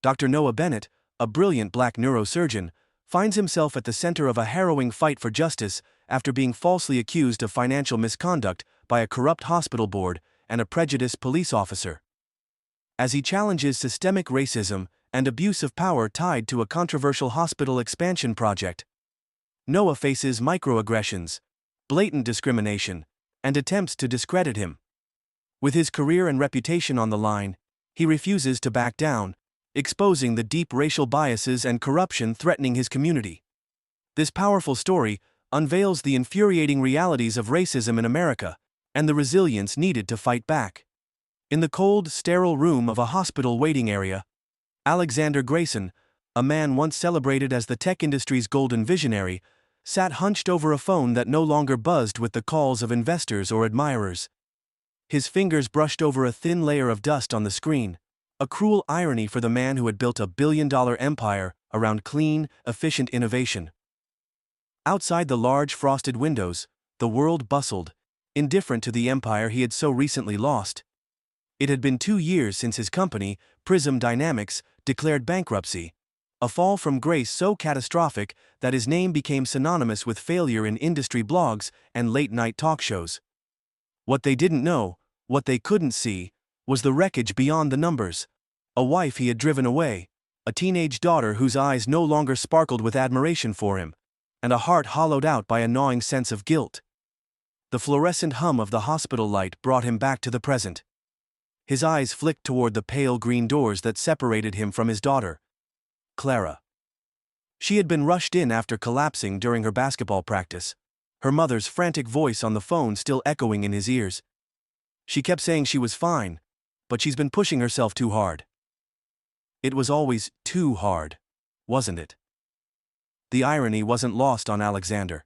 Dr. Noah Bennett, a brilliant black neurosurgeon, finds himself at the center of a harrowing fight for justice after being falsely accused of financial misconduct by a corrupt hospital board and a prejudiced police officer. As he challenges systemic racism and abuse of power tied to a controversial hospital expansion project, Noah faces microaggressions, blatant discrimination, and attempts to discredit him. With his career and reputation on the line, he refuses to back down, exposing the deep racial biases and corruption threatening his community. This powerful story unveils the infuriating realities of racism in America and the resilience needed to fight back. In the cold, sterile room of a hospital waiting area, Alexander Grayson, a man once celebrated as the tech industry's golden visionary, sat hunched over a phone that no longer buzzed with the calls of investors or admirers. His fingers brushed over a thin layer of dust on the screen, a cruel irony for the man who had built a billion-dollar empire around clean, efficient innovation. Outside the large frosted windows, the world bustled, indifferent to the empire he had so recently lost. It had been 2 years since his company, Prism Dynamics, declared bankruptcy, a fall from grace so catastrophic that his name became synonymous with failure in industry blogs and late-night talk shows. What they didn't know, what they couldn't see, was the wreckage beyond the numbers. A wife he had driven away, a teenage daughter whose eyes no longer sparkled with admiration for him, and a heart hollowed out by a gnawing sense of guilt. The fluorescent hum of the hospital light brought him back to the present. His eyes flicked toward the pale green doors that separated him from his daughter, Clara. She had been rushed in after collapsing during her basketball practice, her mother's frantic voice on the phone still echoing in his ears. She kept saying she was fine, but she's been pushing herself too hard. It was always too hard, wasn't it? The irony wasn't lost on Alexander.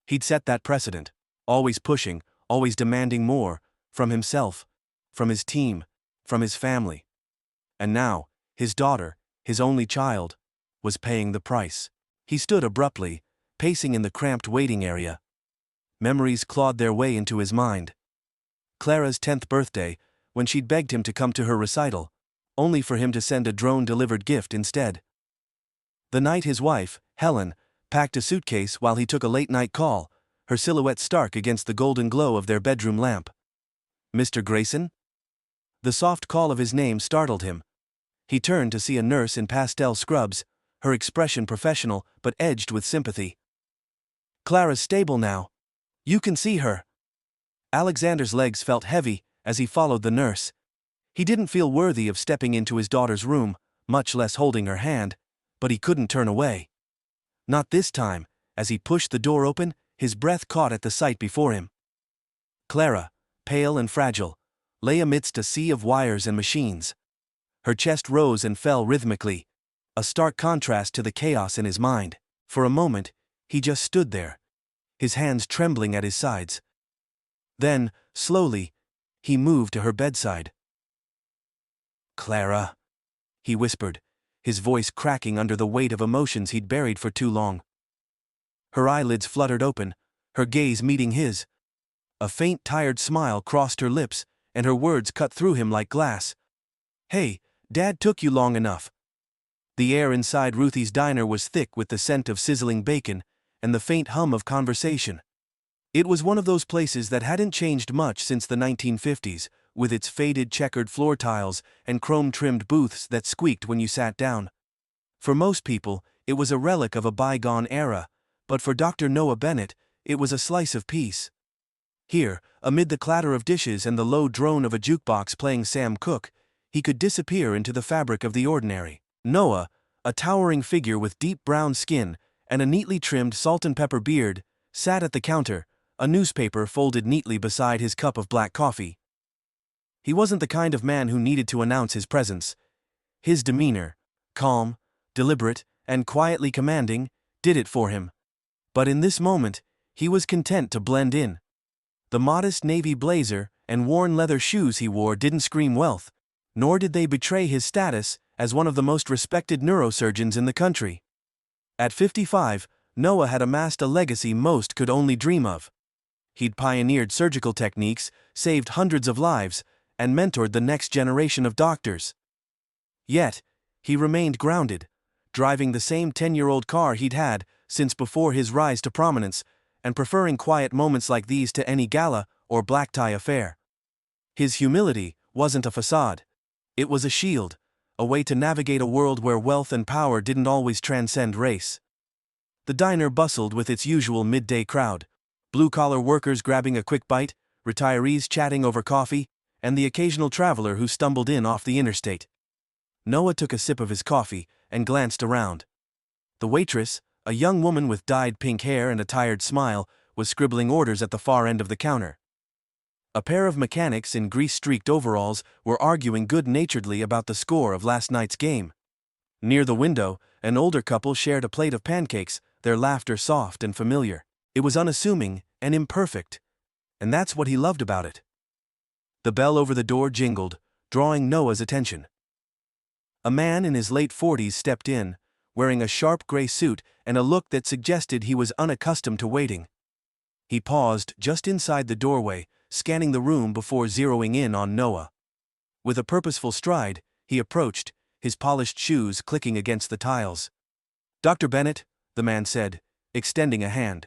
He'd set that precedent, always pushing, always demanding more, from himself, from his team, from his family. And now, his daughter, his only child, was paying the price. He stood abruptly, pacing in the cramped waiting area. Memories clawed their way into his mind. Clara's 10th birthday, when she'd begged him to come to her recital, only for him to send a drone-delivered gift instead. The night his wife, Helen, packed a suitcase while he took a late-night call, her silhouette stark against the golden glow of their bedroom lamp. "Mr. Grayson?" The soft call of his name startled him. He turned to see a nurse in pastel scrubs, her expression professional but edged with sympathy. "Clara's stable now. You can see her." Alexander's legs felt heavy as he followed the nurse. He didn't feel worthy of stepping into his daughter's room, much less holding her hand, but he couldn't turn away. Not this time. As he pushed the door open, his breath caught at the sight before him. Clara, pale and fragile, lay amidst a sea of wires and machines. Her chest rose and fell rhythmically, a stark contrast to the chaos in his mind. For a moment, he just stood there, his hands trembling at his sides. Then, slowly, he moved to her bedside. "Clara," he whispered, his voice cracking under the weight of emotions he'd buried for too long. Her eyelids fluttered open, her gaze meeting his. A faint, tired smile crossed her lips, and her words cut through him like glass. "Hey, Dad took you long enough." The air inside Ruthie's diner was thick with the scent of sizzling bacon and the faint hum of conversation. It was one of those places that hadn't changed much since the 1950s, with its faded checkered floor tiles and chrome-trimmed booths that squeaked when you sat down. For most people, it was a relic of a bygone era, but for Dr. Noah Bennett, it was a slice of peace. Here, amid the clatter of dishes and the low drone of a jukebox playing Sam Cooke, he could disappear into the fabric of the ordinary. Noah, a towering figure with deep brown skin and a neatly trimmed salt-and-pepper beard, sat at the counter, a newspaper folded neatly beside his cup of black coffee. He wasn't the kind of man who needed to announce his presence. His demeanor, calm, deliberate, and quietly commanding, did it for him. But in this moment, he was content to blend in. The modest navy blazer and worn leather shoes he wore didn't scream wealth, nor did they betray his status as one of the most respected neurosurgeons in the country. At 55, Noah had amassed a legacy most could only dream of. He'd pioneered surgical techniques, saved hundreds of lives, and mentored the next generation of doctors. Yet, He remained grounded, driving the same 10-year-old car he'd had since before his rise to prominence, and preferring quiet moments like these to any gala or black tie affair. His humility wasn't a facade. It was a shield, a way to navigate a world where wealth and power didn't always transcend race. The diner bustled with its usual midday crowd, blue-collar workers grabbing a quick bite, retirees chatting over coffee, and the occasional traveler who stumbled in off the interstate. Noah took a sip of his coffee and glanced around. The waitress, a young woman with dyed pink hair and a tired smile, was scribbling orders at the far end of the counter. A pair of mechanics in grease-streaked overalls were arguing good-naturedly about the score of last night's game. Near the window, an older couple shared a plate of pancakes, their laughter soft and familiar. It was unassuming and imperfect, and that's what he loved about it. The bell over the door jingled, drawing Noah's attention. A man in his late 40s stepped in, wearing a sharp gray suit and a look that suggested he was unaccustomed to waiting. He paused just inside the doorway, scanning the room before zeroing in on Noah. With a purposeful stride, he approached, his polished shoes clicking against the tiles. "Dr. Bennett," the man said, extending a hand.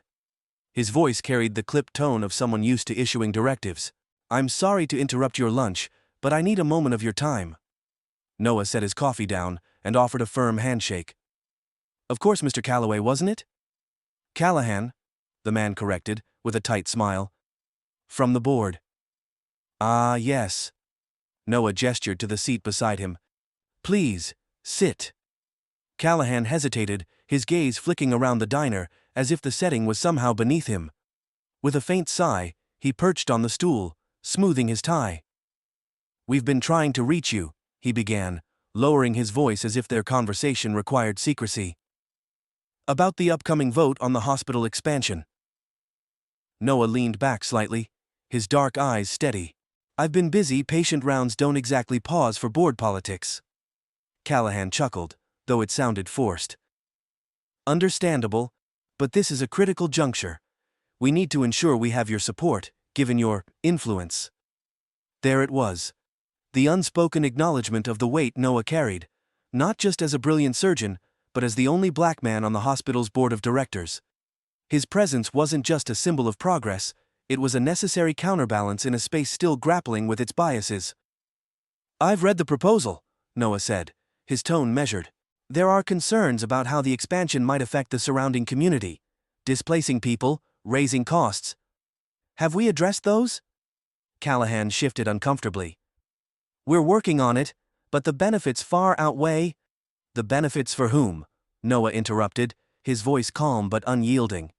His voice carried the clipped tone of someone used to issuing directives. "I'm sorry to interrupt your lunch, but I need a moment of your time." Noah set his coffee down and offered a firm handshake. "Of course, Mr. Calloway, wasn't it?" "Callahan," the man corrected, with a tight smile. "From the board." "Ah, yes." Noah gestured to the seat beside him. "Please, sit." Callahan hesitated, his gaze flicking around the diner, as if the setting was somehow beneath him. With a faint sigh, he perched on the stool, smoothing his tie. "We've been trying to reach you," he began, lowering his voice as if their conversation required secrecy. "About the upcoming vote on the hospital expansion." Noah leaned back slightly, his dark eyes steady. "I've been busy. Patient rounds don't exactly pause for board politics." Callahan chuckled, though it sounded forced. "Understandable, but this is a critical juncture. We need to ensure we have your support, given your influence." There it was. The unspoken acknowledgement of the weight Noah carried, not just as a brilliant surgeon, but as the only black man on the hospital's board of directors. His presence wasn't just a symbol of progress, it was a necessary counterbalance in a space still grappling with its biases. "I've read the proposal," Noah said, his tone measured. "There are concerns about how the expansion might affect the surrounding community, displacing people, raising costs. Have we addressed those?" Callahan shifted uncomfortably. "We're working on it, but the benefits far outweigh—" "The benefits for whom?" Noah interrupted, his voice calm but unyielding.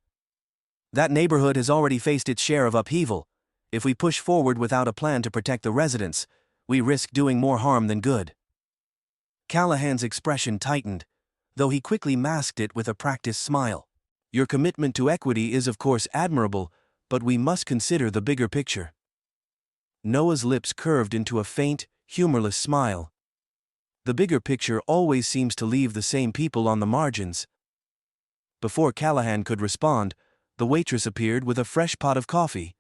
"That neighborhood has already faced its share of upheaval. If we push forward without a plan to protect the residents, we risk doing more harm than good." Callahan's expression tightened, though he quickly masked it with a practiced smile. "Your commitment to equity is of course admirable, but we must consider the bigger picture." Noah's lips curved into a faint, humorless smile. "The bigger picture always seems to leave the same people on the margins." Before Callahan could respond, the waitress appeared with a fresh pot of coffee.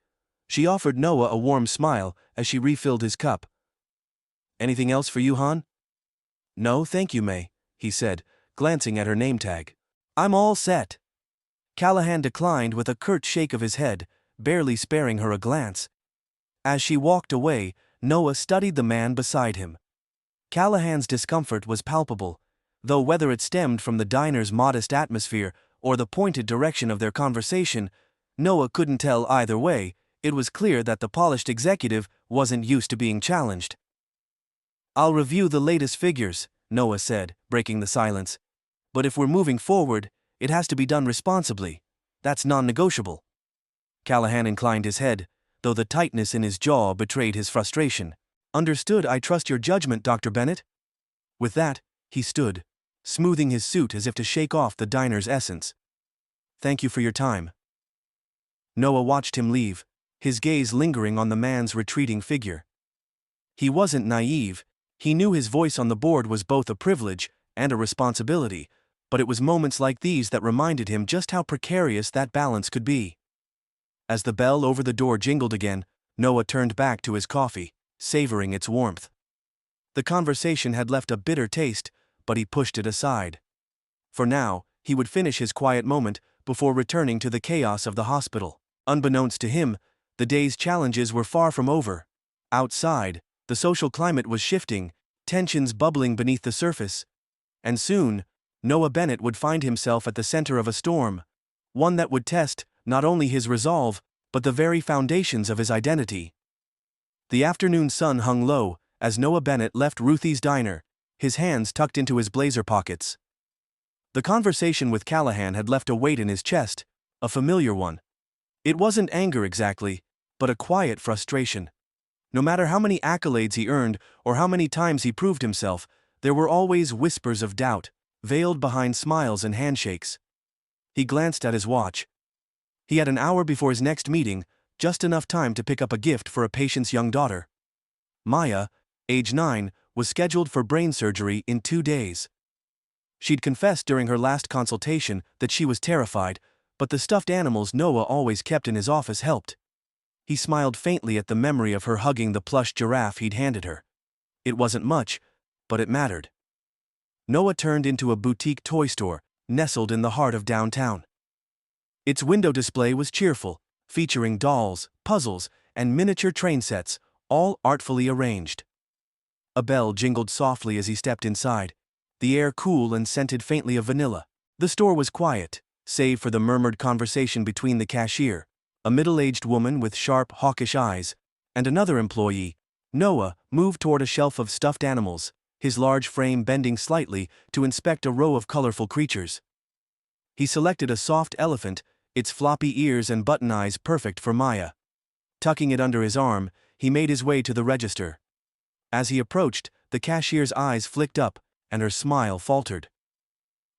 She offered Noah a warm smile as she refilled his cup. "Anything else for you, hon?" "No, thank you, May," he said, glancing at her name tag. "I'm all set." Callahan declined with a curt shake of his head, barely sparing her a glance. As she walked away, Noah studied the man beside him. Callahan's discomfort was palpable, though whether it stemmed from the diner's modest atmosphere or the pointed direction of their conversation, Noah couldn't tell either way. It was clear that the polished executive wasn't used to being challenged. "I'll review the latest figures," Noah said, breaking the silence. "But if we're moving forward, it has to be done responsibly. That's non-negotiable." Callahan inclined his head, though the tightness in his jaw betrayed his frustration. "Understood. I trust your judgment, Dr. Bennett." With that, he stood, smoothing his suit as if to shake off the diner's essence. "Thank you for your time." Noah watched him leave, his gaze lingering on the man's retreating figure. He wasn't naive. He knew his voice on the board was both a privilege and a responsibility, but it was moments like these that reminded him just how precarious that balance could be. As the bell over the door jingled again, Noah turned back to his coffee, savoring its warmth. The conversation had left a bitter taste, but he pushed it aside. For now, he would finish his quiet moment before returning to the chaos of the hospital. Unbeknownst to him, the day's challenges were far from over. Outside, the social climate was shifting, tensions bubbling beneath the surface. And soon, Noah Bennett would find himself at the center of a storm, one that would test not only his resolve, but the very foundations of his identity. The afternoon sun hung low as Noah Bennett left Ruthie's diner, his hands tucked into his blazer pockets. The conversation with Callahan had left a weight in his chest, a familiar one. It wasn't anger exactly, but a quiet frustration. No matter how many accolades he earned or how many times he proved himself, there were always whispers of doubt, veiled behind smiles and handshakes. He glanced at his watch. He had an hour before his next meeting, just enough time to pick up a gift for a patient's young daughter. Maya, age 9, was scheduled for brain surgery in 2 days. She'd confessed during her last consultation that she was terrified, but the stuffed animals Noah always kept in his office helped. He smiled faintly at the memory of her hugging the plush giraffe he'd handed her. It wasn't much, but it mattered. Noah turned into a boutique toy store, nestled in the heart of downtown. Its window display was cheerful, featuring dolls, puzzles, and miniature train sets, all artfully arranged. A bell jingled softly as he stepped inside, the air cool and scented faintly of vanilla. The store was quiet, save for the murmured conversation between the cashier, a middle-aged woman with sharp, hawkish eyes, and another employee. Noah moved toward a shelf of stuffed animals, his large frame bending slightly to inspect a row of colorful creatures. He selected a soft elephant, its floppy ears and button eyes perfect for Maya. Tucking it under his arm, he made his way to the register. As he approached, the cashier's eyes flicked up, and her smile faltered.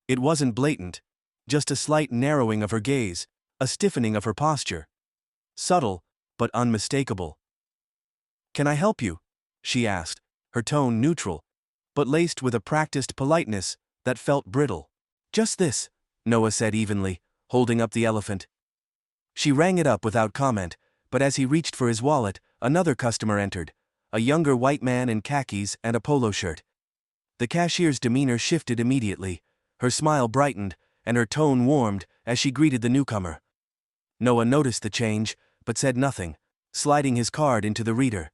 It wasn't blatant, just a slight narrowing of her gaze, a stiffening of her posture. Subtle, but unmistakable. "Can I help you?" she asked, her tone neutral, but laced with a practiced politeness that felt brittle. "Just this," Noah said evenly, holding up the elephant. She rang it up without comment, but as he reached for his wallet, another customer entered, a younger white man in khakis and a polo shirt. The cashier's demeanor shifted immediately, her smile brightened, and her tone warmed as she greeted the newcomer. Noah noticed the change, but said nothing, sliding his card into the reader.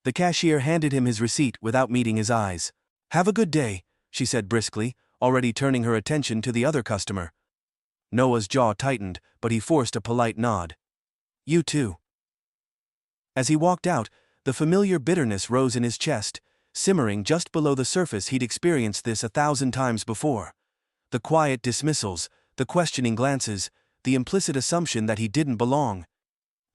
The cashier handed him his receipt without meeting his eyes. "Have a good day," she said briskly, already turning her attention to the other customer. Noah's jaw tightened, but he forced a polite nod. "You too." As he walked out, the familiar bitterness rose in his chest, simmering just below the surface. He'd experienced this 1,000 times before. The quiet dismissals, the questioning glances, the implicit assumption that he didn't belong.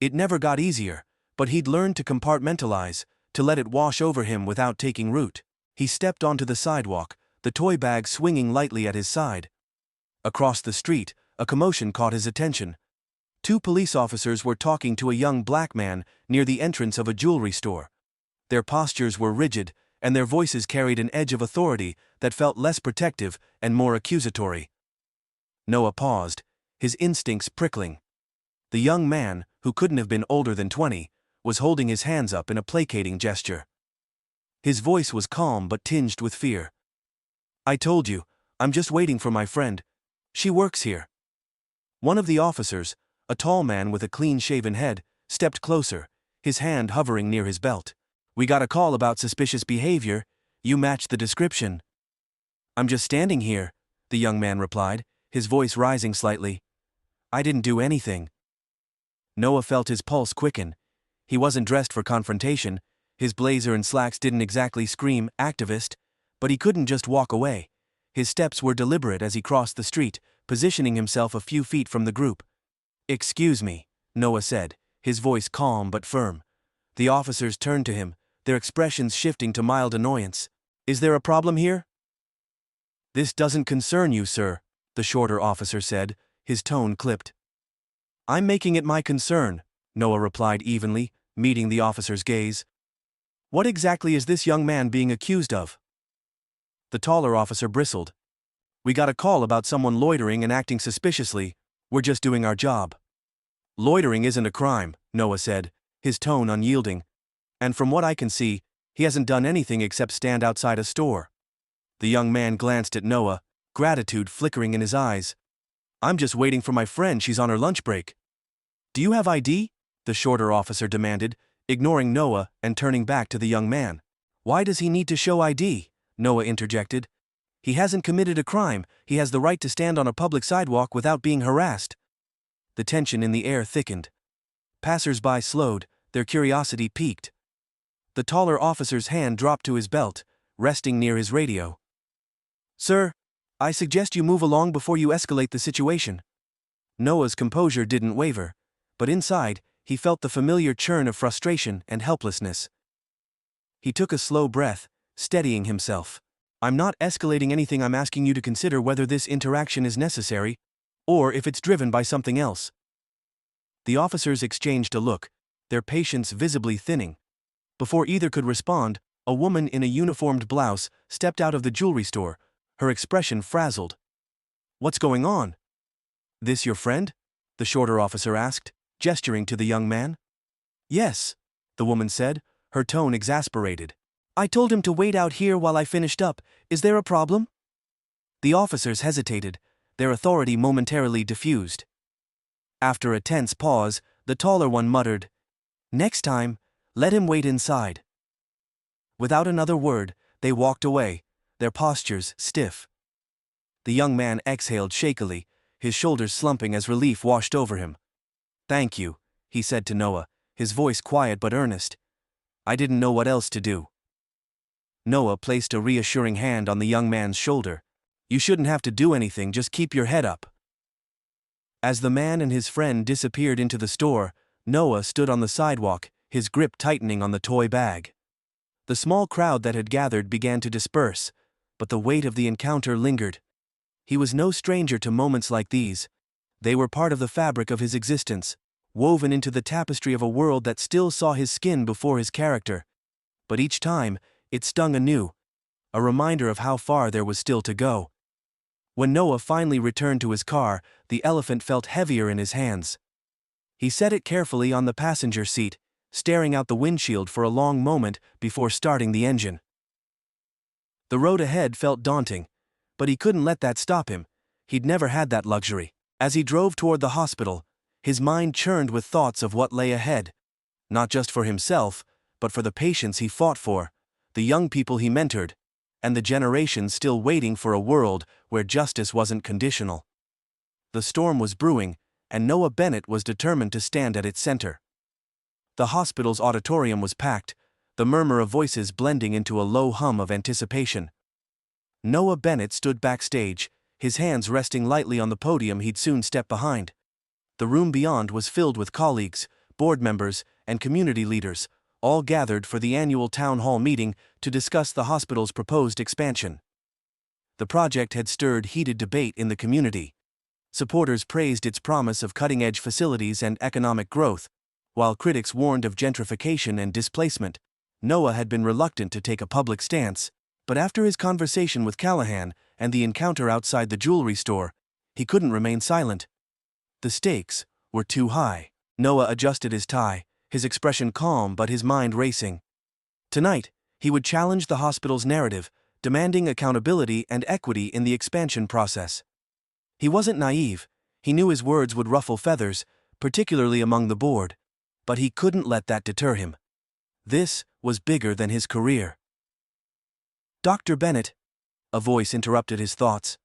It never got easier, but he'd learned to compartmentalize, to let it wash over him without taking root. He stepped onto the sidewalk, the toy bag swinging lightly at his side. Across the street, a commotion caught his attention. 2 police officers were talking to a young black man near the entrance of a jewelry store. Their postures were rigid, and their voices carried an edge of authority that felt less protective and more accusatory. Noah paused, his instincts prickling. The young man, who couldn't have been older than 20, was holding his hands up in a placating gesture. His voice was calm but tinged with fear. "I told you, I'm just waiting for my friend. She works here." One of the officers, a tall man with a clean-shaven head, stepped closer, his hand hovering near his belt. "We got a call about suspicious behavior. You match the description." "I'm just standing here," the young man replied, his voice rising slightly. "I didn't do anything." Noah felt his pulse quicken. He wasn't dressed for confrontation, his blazer and slacks didn't exactly scream activist, but he couldn't just walk away. His steps were deliberate as he crossed the street, positioning himself a few feet from the group. "Excuse me," Noah said, his voice calm but firm. The officers turned to him, their expressions shifting to mild annoyance. "Is there a problem here?" "This doesn't concern you, sir," the shorter officer said, his tone clipped. "I'm making it my concern," Noah replied evenly, meeting the officer's gaze. "What exactly is this young man being accused of?" The taller officer bristled. "We got a call about someone loitering and acting suspiciously. We're just doing our job." "Loitering isn't a crime," Noah said, his tone unyielding. "And from what I can see, he hasn't done anything except stand outside a store." The young man glanced at Noah, gratitude flickering in his eyes. "I'm just waiting for my friend, she's on her lunch break." "Do you have ID?" the shorter officer demanded, ignoring Noah and turning back to the young man. "Why does he need to show ID?" Noah interjected. "He hasn't committed a crime, he has the right to stand on a public sidewalk without being harassed." The tension in the air thickened. Passers-by slowed, their curiosity piqued. The taller officer's hand dropped to his belt, resting near his radio. "Sir, I suggest you move along before you escalate the situation." Noah's composure didn't waver, but inside, he felt the familiar churn of frustration and helplessness. He took a slow breath, steadying himself. "I'm not escalating anything, I'm asking you to consider whether this interaction is necessary, or if it's driven by something else." The officers exchanged a look, their patience visibly thinning. Before either could respond, a woman in a uniformed blouse stepped out of the jewelry store, her expression frazzled. "What's going on?" "This your friend?" the shorter officer asked, gesturing to the young man. "Yes," the woman said, her tone exasperated. "I told him to wait out here while I finished up. Is there a problem?" The officers hesitated, their authority momentarily diffused. After a tense pause, the taller one muttered, "Next time, let him wait inside." Without another word, they walked away, their postures stiff. The young man exhaled shakily, his shoulders slumping as relief washed over him. "Thank you," he said to Noah, his voice quiet but earnest. "I didn't know what else to do." Noah placed a reassuring hand on the young man's shoulder. "You shouldn't have to do anything, just keep your head up." As the man and his friend disappeared into the store, Noah stood on the sidewalk, his grip tightening on the toy bag. The small crowd that had gathered began to disperse, but the weight of the encounter lingered. He was no stranger to moments like these. They were part of the fabric of his existence, woven into the tapestry of a world that still saw his skin before his character. But each time, it stung anew, a reminder of how far there was still to go. When Noah finally returned to his car, the elephant felt heavier in his hands. He set it carefully on the passenger seat, staring out the windshield for a long moment before starting the engine. The road ahead felt daunting, but he couldn't let that stop him. He'd never had that luxury. As he drove toward the hospital, his mind churned with thoughts of what lay ahead. Not just for himself, but for the patients he fought for, the young people he mentored, and the generations still waiting for a world where justice wasn't conditional. The storm was brewing, and Noah Bennett was determined to stand at its center. The hospital's auditorium was packed, the murmur of voices blending into a low hum of anticipation. Noah Bennett stood backstage, his hands resting lightly on the podium he'd soon step behind. The room beyond was filled with colleagues, board members, and community leaders, all gathered for the annual town hall meeting to discuss the hospital's proposed expansion. The project had stirred heated debate in the community. Supporters praised its promise of cutting-edge facilities and economic growth, while critics warned of gentrification and displacement. Noah had been reluctant to take a public stance, but after his conversation with Callahan and the encounter outside the jewelry store, he couldn't remain silent. The stakes were too high. Noah adjusted his tie, his expression calm but his mind racing. Tonight, he would challenge the hospital's narrative, demanding accountability and equity in the expansion process. He wasn't naive. He knew his words would ruffle feathers, particularly among the board, but he couldn't let that deter him. This was bigger than his career. "Dr. Bennett," a voice interrupted his thoughts.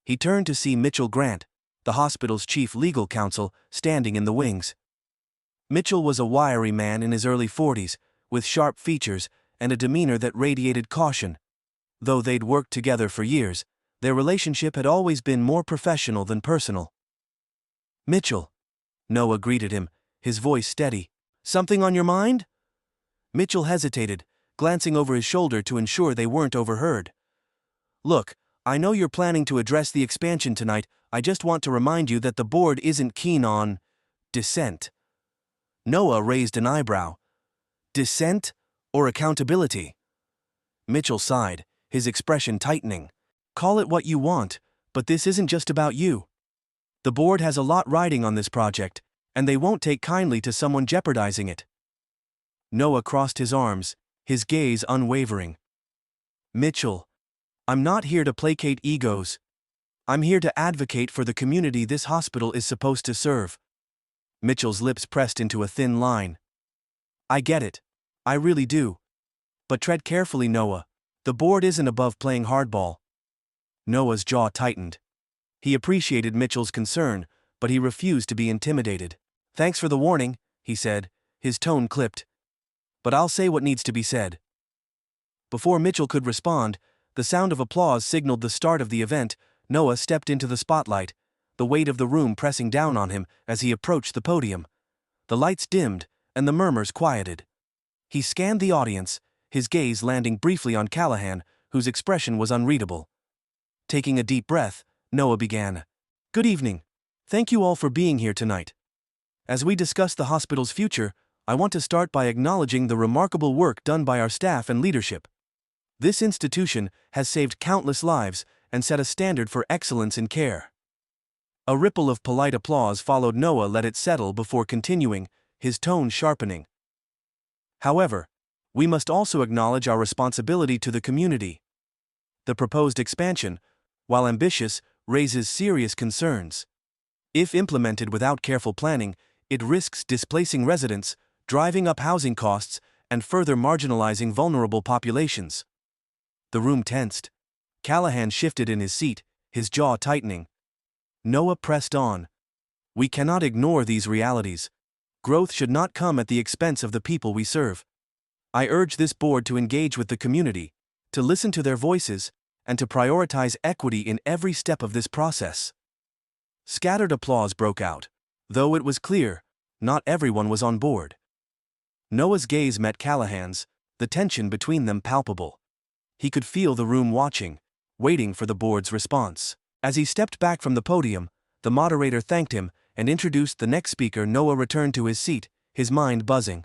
He turned to see Mitchell Grant, the hospital's chief legal counsel, standing in the wings. Mitchell was a wiry man in his early 40s, with sharp features and a demeanor that radiated caution. Though they'd worked together for years, their relationship had always been more professional than personal. "Mitchell," Noah greeted him, his voice steady. "Something on your mind?" Mitchell hesitated, glancing over his shoulder to ensure they weren't overheard. "Look, I know you're planning to address the expansion tonight. I just want to remind you that the board isn't keen on dissent." Noah raised an eyebrow. "Dissent or accountability?" Mitchell sighed, his expression tightening. "Call it what you want, but this isn't just about you. The board has a lot riding on this project, and they won't take kindly to someone jeopardizing it." Noah crossed his arms, his gaze unwavering. "Mitchell, I'm not here to placate egos. I'm here to advocate for the community this hospital is supposed to serve. Mitchell's lips pressed into a thin line. I get it. I really do. But tread carefully, Noah. The board isn't above playing hardball. Noah's jaw tightened. He appreciated Mitchell's concern, but he refused to be intimidated. Thanks for the warning, he said, his tone clipped. But I'll say what needs to be said. Before Mitchell could respond, the sound of applause signaled the start of the event. Noah stepped into the spotlight, the weight of the room pressing down on him as he approached the podium. The lights dimmed, and the murmurs quieted. He scanned the audience, his gaze landing briefly on Callahan, whose expression was unreadable. Taking a deep breath, Noah began. Good evening. Thank you all for being here tonight. As we discuss the hospital's future, I want to start by acknowledging the remarkable work done by our staff and leadership. This institution has saved countless lives and set a standard for excellence in care. A ripple of polite applause followed. Noah let it settle before continuing, his tone sharpening. However, we must also acknowledge our responsibility to the community. The proposed expansion, while ambitious, raises serious concerns. If implemented without careful planning, it risks displacing residents, driving up housing costs, and further marginalizing vulnerable populations. The room tensed. Callahan shifted in his seat, his jaw tightening. Noah pressed on. We cannot ignore these realities. Growth should not come at the expense of the people we serve. I urge this board to engage with the community, to listen to their voices, and to prioritize equity in every step of this process. Scattered applause broke out. Though it was clear, not everyone was on board. Noah's gaze met Callahan's, the tension between them palpable. He could feel the room watching, waiting for the board's response. As he stepped back from the podium, the moderator thanked him and introduced the next speaker. Noah returned to his seat, his mind buzzing.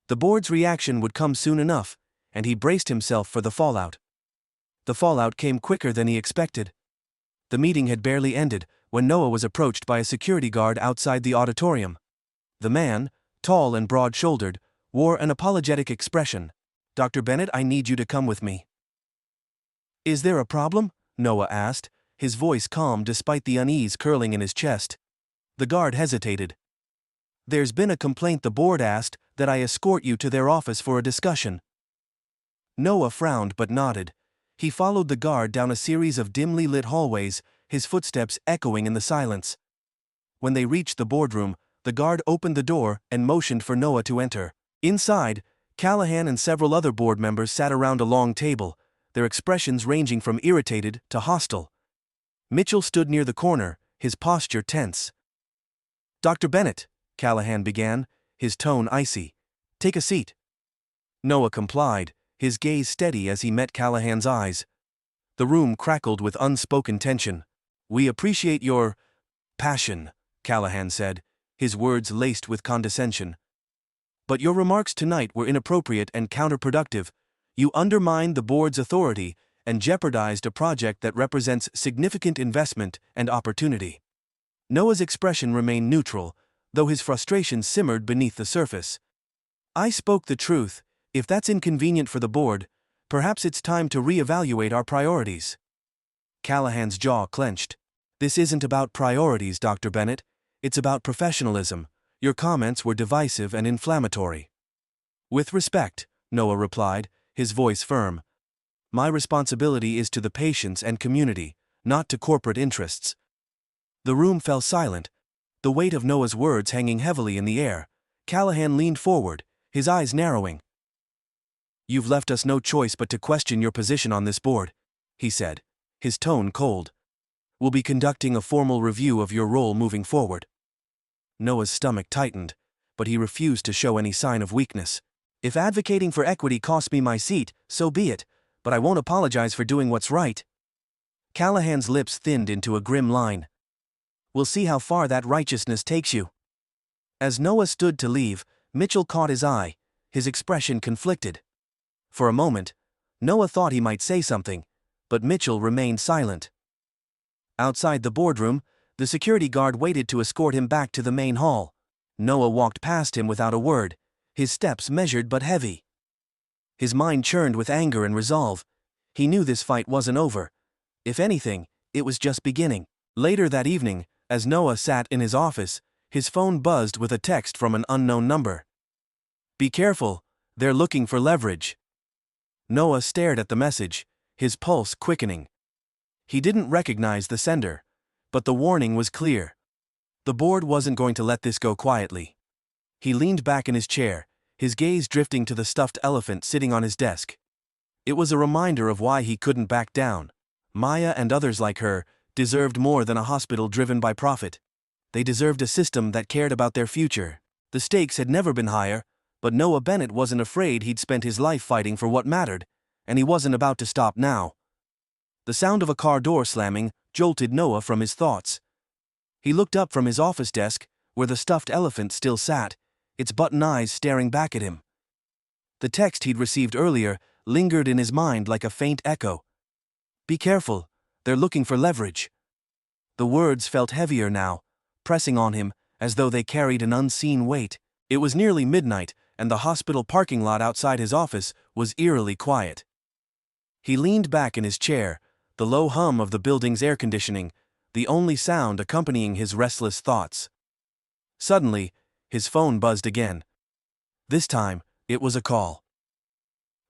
The board's reaction would come soon enough, and he braced himself for the fallout. The fallout came quicker than he expected. The meeting had barely ended when Noah was approached by a security guard outside the auditorium. The man, tall and broad-shouldered, wore an apologetic expression. Dr. Bennett, I need you to come with me. Is there a problem? Noah asked, his voice calm despite the unease curling in his chest. The guard hesitated. There's been a complaint. The board asked that I escort you to their office for a discussion. Noah frowned but nodded. He followed the guard down a series of dimly lit hallways, his footsteps echoing in the silence. When they reached the boardroom, the guard opened the door and motioned for Noah to enter. Inside, Callahan and several other board members sat around a long table, their expressions ranging from irritated to hostile. Mitchell stood near the corner, his posture tense. Dr. Bennett, Callahan began, his tone icy. Take a seat. Noah complied, his gaze steady as he met Callahan's eyes. The room crackled with unspoken tension. We appreciate your passion, Callahan said, his words laced with condescension. But your remarks tonight were inappropriate and counterproductive. You undermined the board's authority and jeopardized a project that represents significant investment and opportunity. Noah's expression remained neutral, though his frustration simmered beneath the surface. I spoke the truth. If that's inconvenient for the board, perhaps it's time to reevaluate our priorities. Callahan's jaw clenched. This isn't about priorities, Dr. Bennett. It's about professionalism. Your comments were divisive and inflammatory. With respect, Noah replied, his voice firm. My responsibility is to the patients and community, not to corporate interests. The room fell silent, the weight of Noah's words hanging heavily in the air. Callahan leaned forward, his eyes narrowing. You've left us no choice but to question your position on this board, he said, his tone cold. We'll be conducting a formal review of your role moving forward. Noah's stomach tightened, but he refused to show any sign of weakness. If advocating for equity costs me my seat, so be it, but I won't apologize for doing what's right. Callahan's lips thinned into a grim line. We'll see how far that righteousness takes you. As Noah stood to leave, Mitchell caught his eye, his expression conflicted. For a moment, Noah thought he might say something, but Mitchell remained silent. Outside the boardroom, the security guard waited to escort him back to the main hall. Noah walked past him without a word, his steps measured but heavy. His mind churned with anger and resolve. He knew this fight wasn't over. If anything, it was just beginning. Later that evening, as Noah sat in his office, his phone buzzed with a text from an unknown number. "Be careful, they're looking for leverage." Noah stared at the message, his pulse quickening. He didn't recognize the sender, but the warning was clear. The board wasn't going to let this go quietly. He leaned back in his chair, his gaze drifting to the stuffed elephant sitting on his desk. It was a reminder of why he couldn't back down. Maya and others like her deserved more than a hospital driven by profit. They deserved a system that cared about their future. The stakes had never been higher, but Noah Bennett wasn't afraid. He'd spent his life fighting for what mattered, and he wasn't about to stop now. The sound of a car door slamming jolted Noah from his thoughts. He looked up from his office desk, where the stuffed elephant still sat, its button eyes staring back at him. The text he'd received earlier lingered in his mind like a faint echo. "Be careful, they're looking for leverage." The words felt heavier now, pressing on him as though they carried an unseen weight. It was nearly midnight, and the hospital parking lot outside his office was eerily quiet. He leaned back in his chair, the low hum of the building's air conditioning, the only sound accompanying his restless thoughts. Suddenly, his phone buzzed again. This time, it was a call.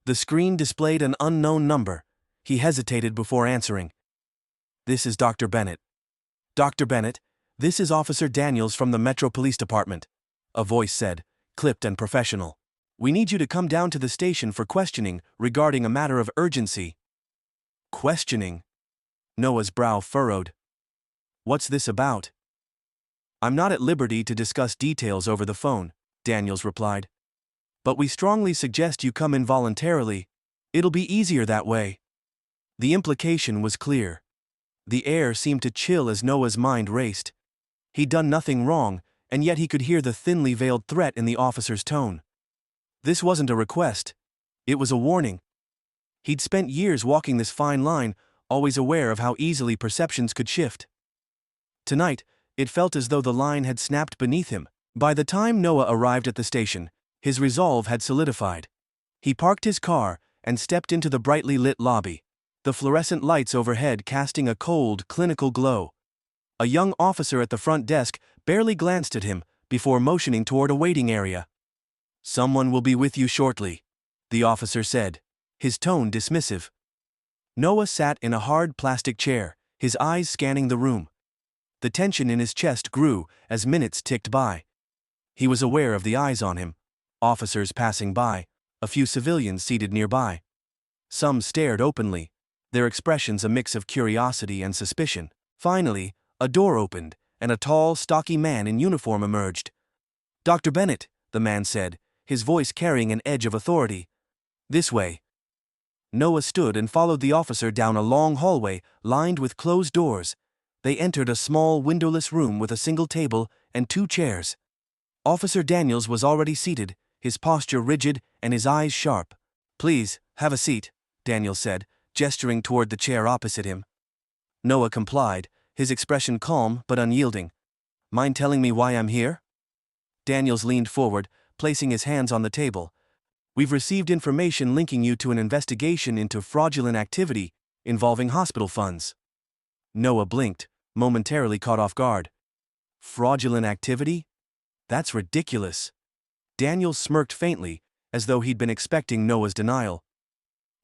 The screen displayed an unknown number. He hesitated before answering. "This is Dr. Bennett." "Dr. Bennett, this is Officer Daniels from the Metro Police Department," a voice said, clipped and professional. "We need you to come down to the station for questioning regarding a matter of urgency." "Questioning?" Noah's brow furrowed. "What's this about?" "I'm not at liberty to discuss details over the phone," Daniels replied. "But we strongly suggest you come in voluntarily. It'll be easier that way." The implication was clear. The air seemed to chill as Noah's mind raced. He'd done nothing wrong, and yet he could hear the thinly veiled threat in the officer's tone. This wasn't a request. It was a warning. He'd spent years walking this fine line, always aware of how easily perceptions could shift. Tonight, it felt as though the line had snapped beneath him. By the time Noah arrived at the station, his resolve had solidified. He parked his car and stepped into the brightly lit lobby, the fluorescent lights overhead casting a cold, clinical glow. A young officer at the front desk barely glanced at him before motioning toward a waiting area. "Someone will be with you shortly," the officer said, his tone dismissive. Noah sat in a hard plastic chair, his eyes scanning the room. The tension in his chest grew as minutes ticked by. He was aware of the eyes on him, officers passing by, a few civilians seated nearby. Some stared openly, their expressions a mix of curiosity and suspicion. Finally, a door opened, and a tall, stocky man in uniform emerged. "Dr. Bennett," the man said, his voice carrying an edge of authority. "This way." Noah stood and followed the officer down a long hallway lined with closed doors. They entered a small windowless room with a single table and 2 chairs. Officer Daniels was already seated, his posture rigid and his eyes sharp. "Please, have a seat," Daniels said, gesturing toward the chair opposite him. Noah complied, his expression calm but unyielding. "Mind telling me why I'm here?" Daniels leaned forward, placing his hands on the table. "We've received information linking you to an investigation into fraudulent activity involving hospital funds." Noah blinked, momentarily caught off guard. "Fraudulent activity? That's ridiculous." Daniels smirked faintly, as though he'd been expecting Noah's denial.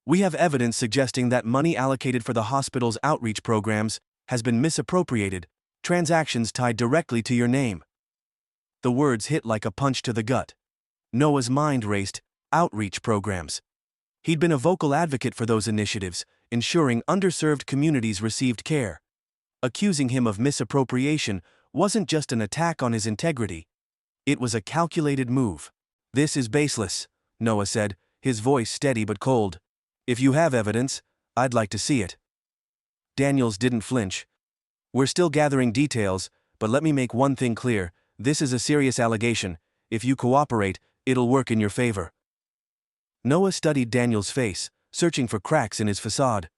"We have evidence suggesting that money allocated for the hospital's outreach programs has been misappropriated, transactions tied directly to your name." The words hit like a punch to the gut. Noah's mind raced. Outreach programs. He'd been a vocal advocate for those initiatives, ensuring underserved communities received care. Accusing him of misappropriation wasn't just an attack on his integrity. It was a calculated move. "This is baseless," Noah said, his voice steady but cold. "If you have evidence, I'd like to see it." Daniels didn't flinch. "We're still gathering details, but let me make one thing clear. This is a serious allegation. If you cooperate, it'll work in your favor." Noah studied Daniels' face, searching for cracks in his facade.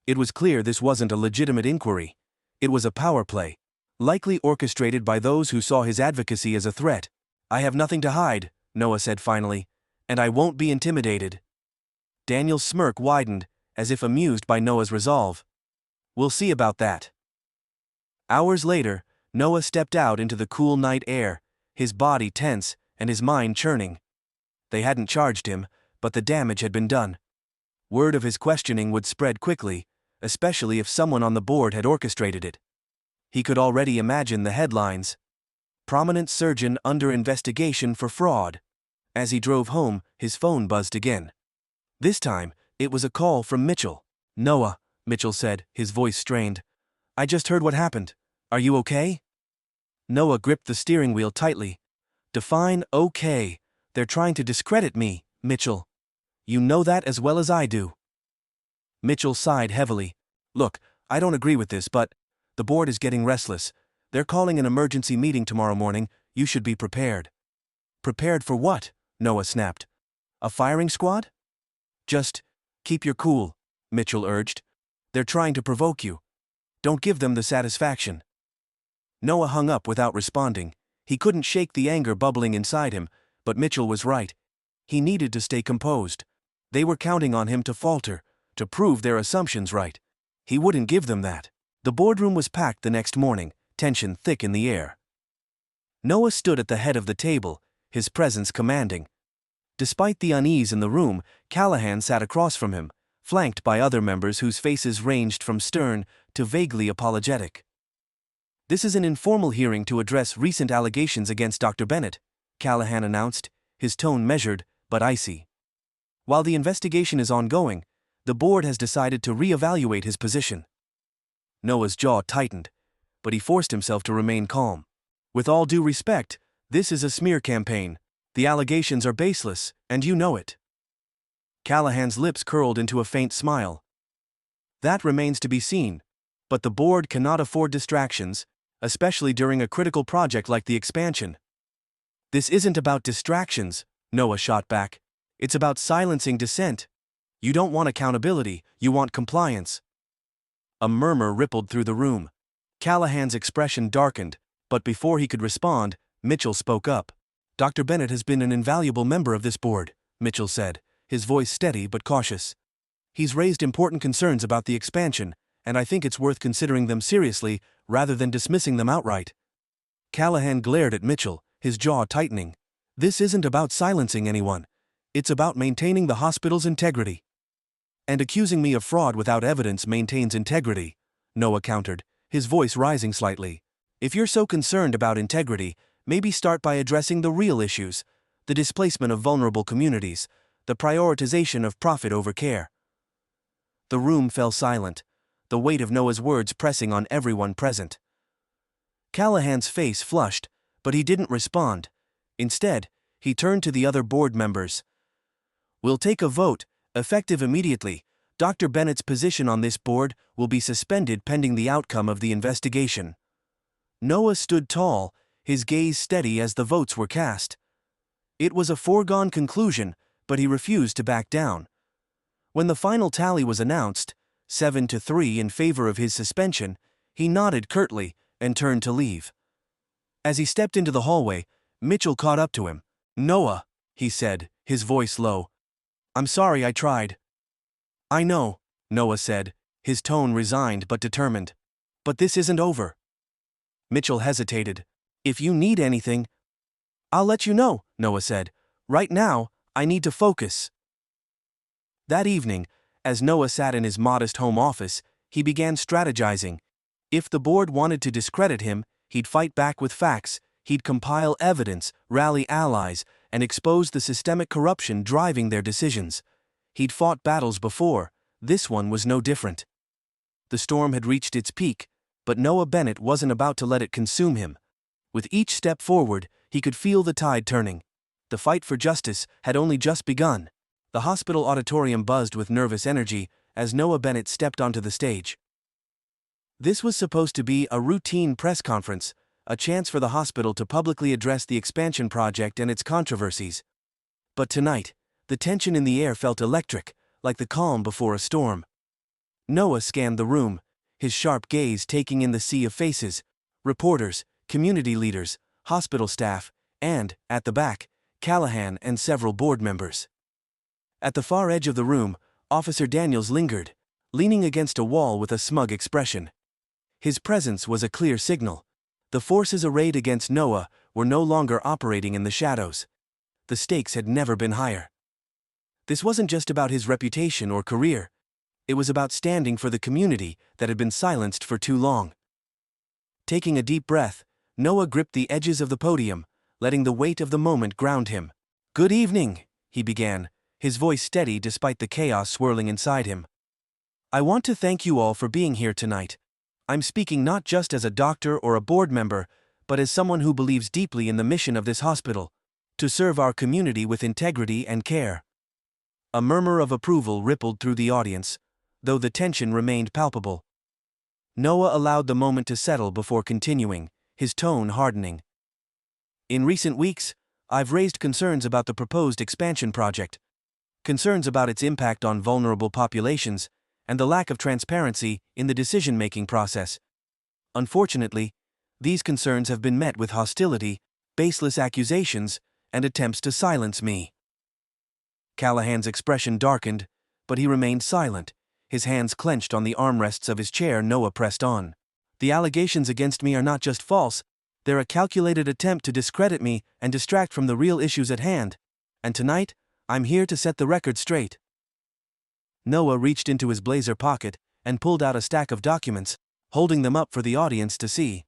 It was clear this wasn't a legitimate inquiry. It was a power play, likely orchestrated by those who saw his advocacy as a threat. "I have nothing to hide," Noah said finally, "and I won't be intimidated." Daniels' smirk widened, as if amused by Noah's resolve. "We'll see about that." Hours later, Noah stepped out into the cool night air, his body tense and his mind churning. They hadn't charged him, but the damage had been done. Word of his questioning would spread quickly, especially if someone on the board had orchestrated it. He could already imagine the headlines. "Prominent surgeon under investigation for fraud." As he drove home, his phone buzzed again. This time, it was a call from Mitchell. "Noah," Mitchell said, his voice strained. "I just heard what happened. Are you okay?" Noah gripped the steering wheel tightly. "Define okay. They're trying to discredit me, Mitchell. You know that as well as I do." Mitchell sighed heavily. "Look, I don't agree with this, but the board is getting restless. They're calling an emergency meeting tomorrow morning. You should be prepared." "Prepared for what?" Noah snapped. "A firing squad?" "Just keep your cool," Mitchell urged. "They're trying to provoke you. Don't give them the satisfaction." Noah hung up without responding. He couldn't shake the anger bubbling inside him, but Mitchell was right. He needed to stay composed. They were counting on him to falter, to prove their assumptions right. He wouldn't give them that. The boardroom was packed the next morning, tension thick in the air. Noah stood at the head of the table, his presence commanding. Despite the unease in the room, Callahan sat across from him, flanked by other members whose faces ranged from stern to vaguely apologetic. "This is an informal hearing to address recent allegations against Dr. Bennett," Callahan announced, his tone measured but icy. "While the investigation is ongoing, the board has decided to reevaluate his position." Noah's jaw tightened, but he forced himself to remain calm. "With all due respect, this is a smear campaign. The allegations are baseless, and you know it." Callahan's lips curled into a faint smile. "That remains to be seen, but the board cannot afford distractions, especially during a critical project like the expansion." "This isn't about distractions," Noah shot back. "It's about silencing dissent. You don't want accountability, you want compliance." A murmur rippled through the room. Callahan's expression darkened, but before he could respond, Mitchell spoke up. "Dr. Bennett has been an invaluable member of this board," Mitchell said, his voice steady but cautious. "He's raised important concerns about the expansion, and I think it's worth considering them seriously rather than dismissing them outright." Callahan glared at Mitchell, his jaw tightening. "This isn't about silencing anyone. It's about maintaining the hospital's integrity." "And accusing me of fraud without evidence maintains integrity," Noah countered, his voice rising slightly. "If you're so concerned about integrity, maybe start by addressing the real issues: the displacement of vulnerable communities, the prioritization of profit over care." The room fell silent, the weight of Noah's words pressing on everyone present. Callahan's face flushed, but he didn't respond. Instead, he turned to the other board members. "We'll take a vote, effective immediately. Dr. Bennett's position on this board will be suspended pending the outcome of the investigation." Noah stood tall, his gaze steady as the votes were cast. It was a foregone conclusion, but he refused to back down. When the final tally was announced, 7-3 in favor of his suspension, he nodded curtly and turned to leave. As he stepped into the hallway, Mitchell caught up to him. "Noah," he said, his voice low. "I'm sorry I tried." "I know," Noah said, his tone resigned but determined. "But this isn't over." Mitchell hesitated. "If you need anything—" "I'll let you know," Noah said. "Right now, I need to focus." That evening, as Noah sat in his modest home office, he began strategizing. If the board wanted to discredit him, he'd fight back with facts, he'd compile evidence, rally allies, and expose the systemic corruption driving their decisions. He'd fought battles before, this one was no different. The storm had reached its peak, but Noah Bennett wasn't about to let it consume him. With each step forward, he could feel the tide turning. The fight for justice had only just begun. The hospital auditorium buzzed with nervous energy as Noah Bennett stepped onto the stage. This was supposed to be a routine press conference, a chance for the hospital to publicly address the expansion project and its controversies. But tonight, the tension in the air felt electric, like the calm before a storm. Noah scanned the room, his sharp gaze taking in the sea of faces: reporters, community leaders, hospital staff, and, at the back, Callahan and several board members. At the far edge of the room, Officer Daniels lingered, leaning against a wall with a smug expression. His presence was a clear signal. The forces arrayed against Noah were no longer operating in the shadows. The stakes had never been higher. This wasn't just about his reputation or career. It was about standing for the community that had been silenced for too long. Taking a deep breath, Noah gripped the edges of the podium, letting the weight of the moment ground him. "Good evening," he began, his voice steady despite the chaos swirling inside him. "I want to thank you all for being here tonight. I'm speaking not just as a doctor or a board member, but as someone who believes deeply in the mission of this hospital, to serve our community with integrity and care." A murmur of approval rippled through the audience, though the tension remained palpable. Noah allowed the moment to settle before continuing, his tone hardening. "In recent weeks, I've raised concerns about the proposed expansion project. Concerns about its impact on vulnerable populations, and the lack of transparency in the decision-making process. Unfortunately, these concerns have been met with hostility, baseless accusations, and attempts to silence me." Callahan's expression darkened, but he remained silent, his hands clenched on the armrests of his chair. Noah pressed on. "The allegations against me are not just false, they're a calculated attempt to discredit me and distract from the real issues at hand. And tonight, I'm here to set the record straight." Noah reached into his blazer pocket and pulled out a stack of documents, holding them up for the audience to see.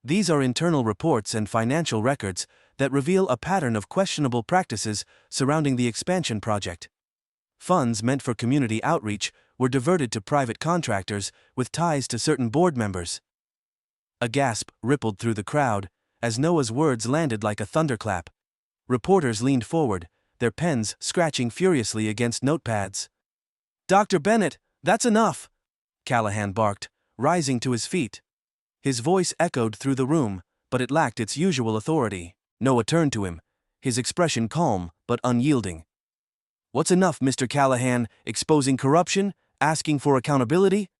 These are internal reports and financial records that reveal a pattern of questionable practices surrounding the expansion project. Funds meant for community outreach were diverted to private contractors with ties to certain board members. A gasp rippled through the crowd as Noah's words landed like a thunderclap. Reporters leaned forward, their pens scratching furiously against notepads. "Dr. Bennett, that's enough!" Callahan barked, rising to his feet. His voice echoed through the room, but it lacked its usual authority. Noah turned to him, his expression calm but unyielding. "What's enough, Mr. Callahan? Exposing corruption? Asking for accountability?"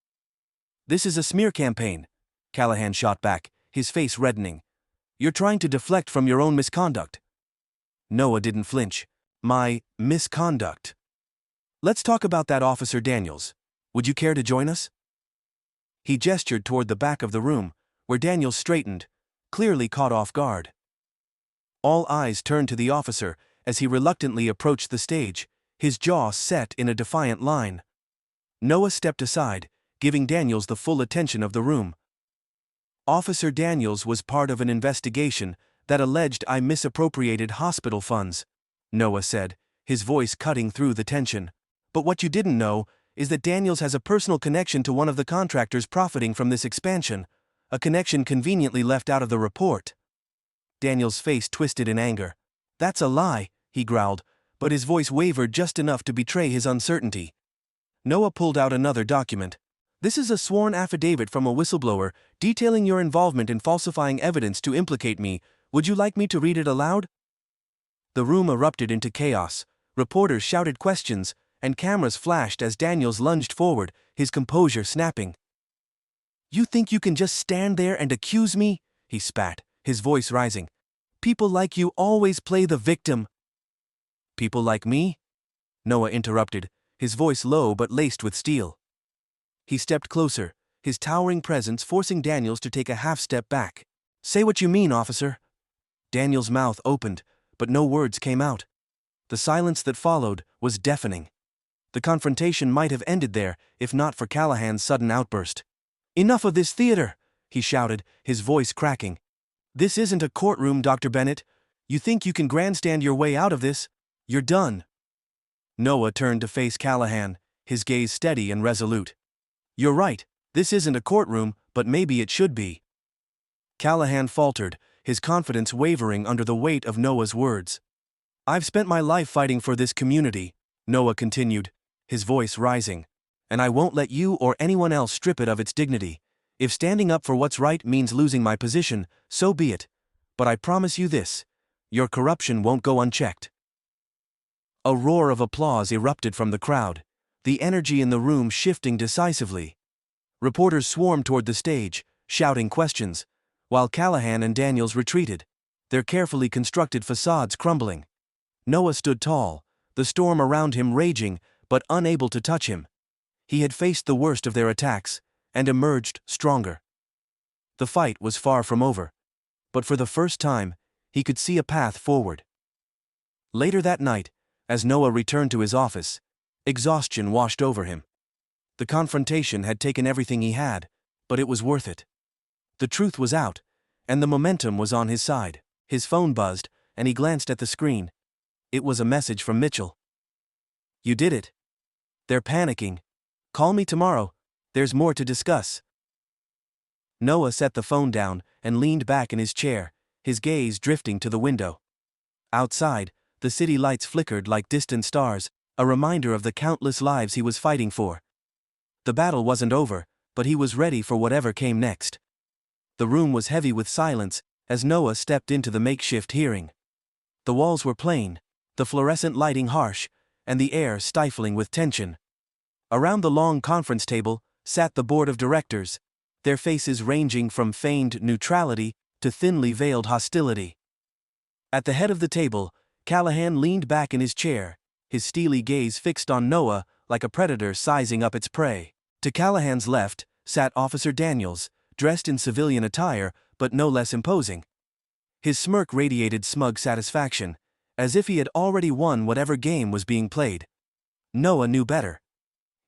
"This is a smear campaign," Callahan shot back, his face reddening. "You're trying to deflect from your own misconduct." Noah didn't flinch. "My misconduct? Let's talk about that, Officer Daniels. Would you care to join us?" He gestured toward the back of the room, where Daniels straightened, clearly caught off guard. All eyes turned to the officer as he reluctantly approached the stage, his jaw set in a defiant line. Noah stepped aside, giving Daniels the full attention of the room. "Officer Daniels was part of an investigation that alleged I misappropriated hospital funds," Noah said, his voice cutting through the tension. "But what you didn't know is that Daniels has a personal connection to one of the contractors profiting from this expansion, a connection conveniently left out of the report." Daniels' face twisted in anger. "That's a lie," he growled, but his voice wavered just enough to betray his uncertainty. Noah pulled out another document. "This is a sworn affidavit from a whistleblower detailing your involvement in falsifying evidence to implicate me. Would you like me to read it aloud?" The room erupted into chaos. Reporters shouted questions, and cameras flashed as Daniels lunged forward, his composure snapping. "You think you can just stand there and accuse me?" he spat, his voice rising. "People like you always play the victim." "People like me?" Noah interrupted, his voice low but laced with steel. He stepped closer, his towering presence forcing Daniels to take a half-step back. "Say what you mean, officer." Daniels' mouth opened, but no words came out. The silence that followed was deafening. The confrontation might have ended there, if not for Callahan's sudden outburst. "Enough of this theater!" he shouted, his voice cracking. "This isn't a courtroom, Dr. Bennett. You think you can grandstand your way out of this? You're done." Noah turned to face Callahan, his gaze steady and resolute. "You're right, this isn't a courtroom, but maybe it should be." Callahan faltered, his confidence wavering under the weight of Noah's words. "I've spent my life fighting for this community," Noah continued, his voice rising, "and I won't let you or anyone else strip it of its dignity. If standing up for what's right means losing my position, so be it. But I promise you this: your corruption won't go unchecked." A roar of applause erupted from the crowd, the energy in the room shifting decisively. Reporters swarmed toward the stage, shouting questions, while Callahan and Daniels retreated, their carefully constructed facades crumbling. Noah stood tall, the storm around him raging, but unable to touch him. He had faced the worst of their attacks, and emerged stronger. The fight was far from over, but for the first time, he could see a path forward. Later that night, as Noah returned to his office, exhaustion washed over him. The confrontation had taken everything he had, but it was worth it. The truth was out, and the momentum was on his side. His phone buzzed, and he glanced at the screen. It was a message from Mitchell. "You did it. They're panicking. Call me tomorrow. There's more to discuss." Noah set the phone down and leaned back in his chair, his gaze drifting to the window. Outside, the city lights flickered like distant stars, a reminder of the countless lives he was fighting for. The battle wasn't over, but he was ready for whatever came next. The room was heavy with silence as Noah stepped into the makeshift hearing. The walls were plain, the fluorescent lighting harsh, and the air stifling with tension. Around the long conference table sat the board of directors, their faces ranging from feigned neutrality to thinly veiled hostility. At the head of the table, Callahan leaned back in his chair, his steely gaze fixed on Noah like a predator sizing up its prey. To Callahan's left sat Officer Daniels, dressed in civilian attire but no less imposing. His smirk radiated smug satisfaction, as if he had already won whatever game was being played. Noah knew better.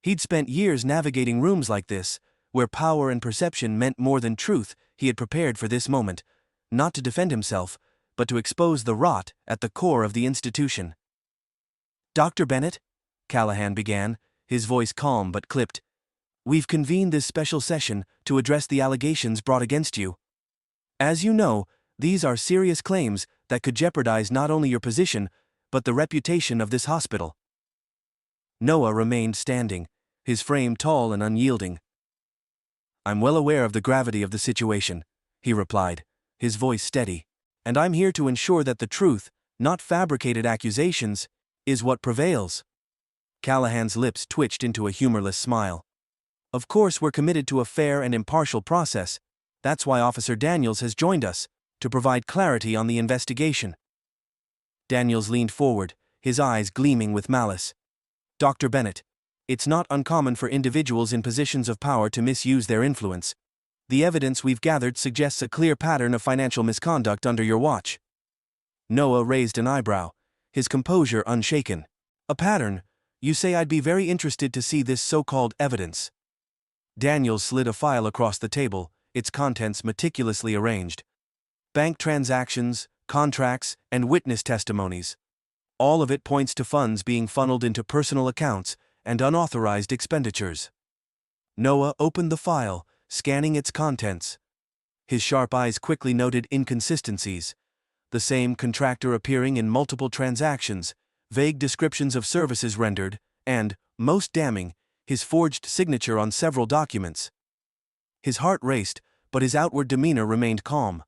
He'd spent years navigating rooms like this, where power and perception meant more than truth. He had prepared for this moment, not to defend himself, but to expose the rot at the core of the institution. "Dr. Bennett," Callahan began, his voice calm but clipped, "we've convened this special session to address the allegations brought against you. As you know, these are serious claims that could jeopardize not only your position, but the reputation of this hospital." Noah remained standing, his frame tall and unyielding. "I'm well aware of the gravity of the situation," he replied, his voice steady, "and I'm here to ensure that the truth, not fabricated accusations, is what prevails." Callahan's lips twitched into a humorless smile. "Of course we're committed to a fair and impartial process. That's why Officer Daniels has joined us, to provide clarity on the investigation." Daniels leaned forward, his eyes gleaming with malice. "Dr. Bennett, it's not uncommon for individuals in positions of power to misuse their influence. The evidence we've gathered suggests a clear pattern of financial misconduct under your watch." Noah raised an eyebrow, his composure unshaken. "A pattern? You say? I'd be very interested to see this so-called evidence." Daniels slid a file across the table, its contents meticulously arranged. Bank transactions, contracts, and witness testimonies. All of it points to funds being funneled into personal accounts and unauthorized expenditures. Noah opened the file, scanning its contents. His sharp eyes quickly noted inconsistencies. The same contractor appearing in multiple transactions, vague descriptions of services rendered, and, most damning, his forged signature on several documents. His heart raced, but his outward demeanor remained calm.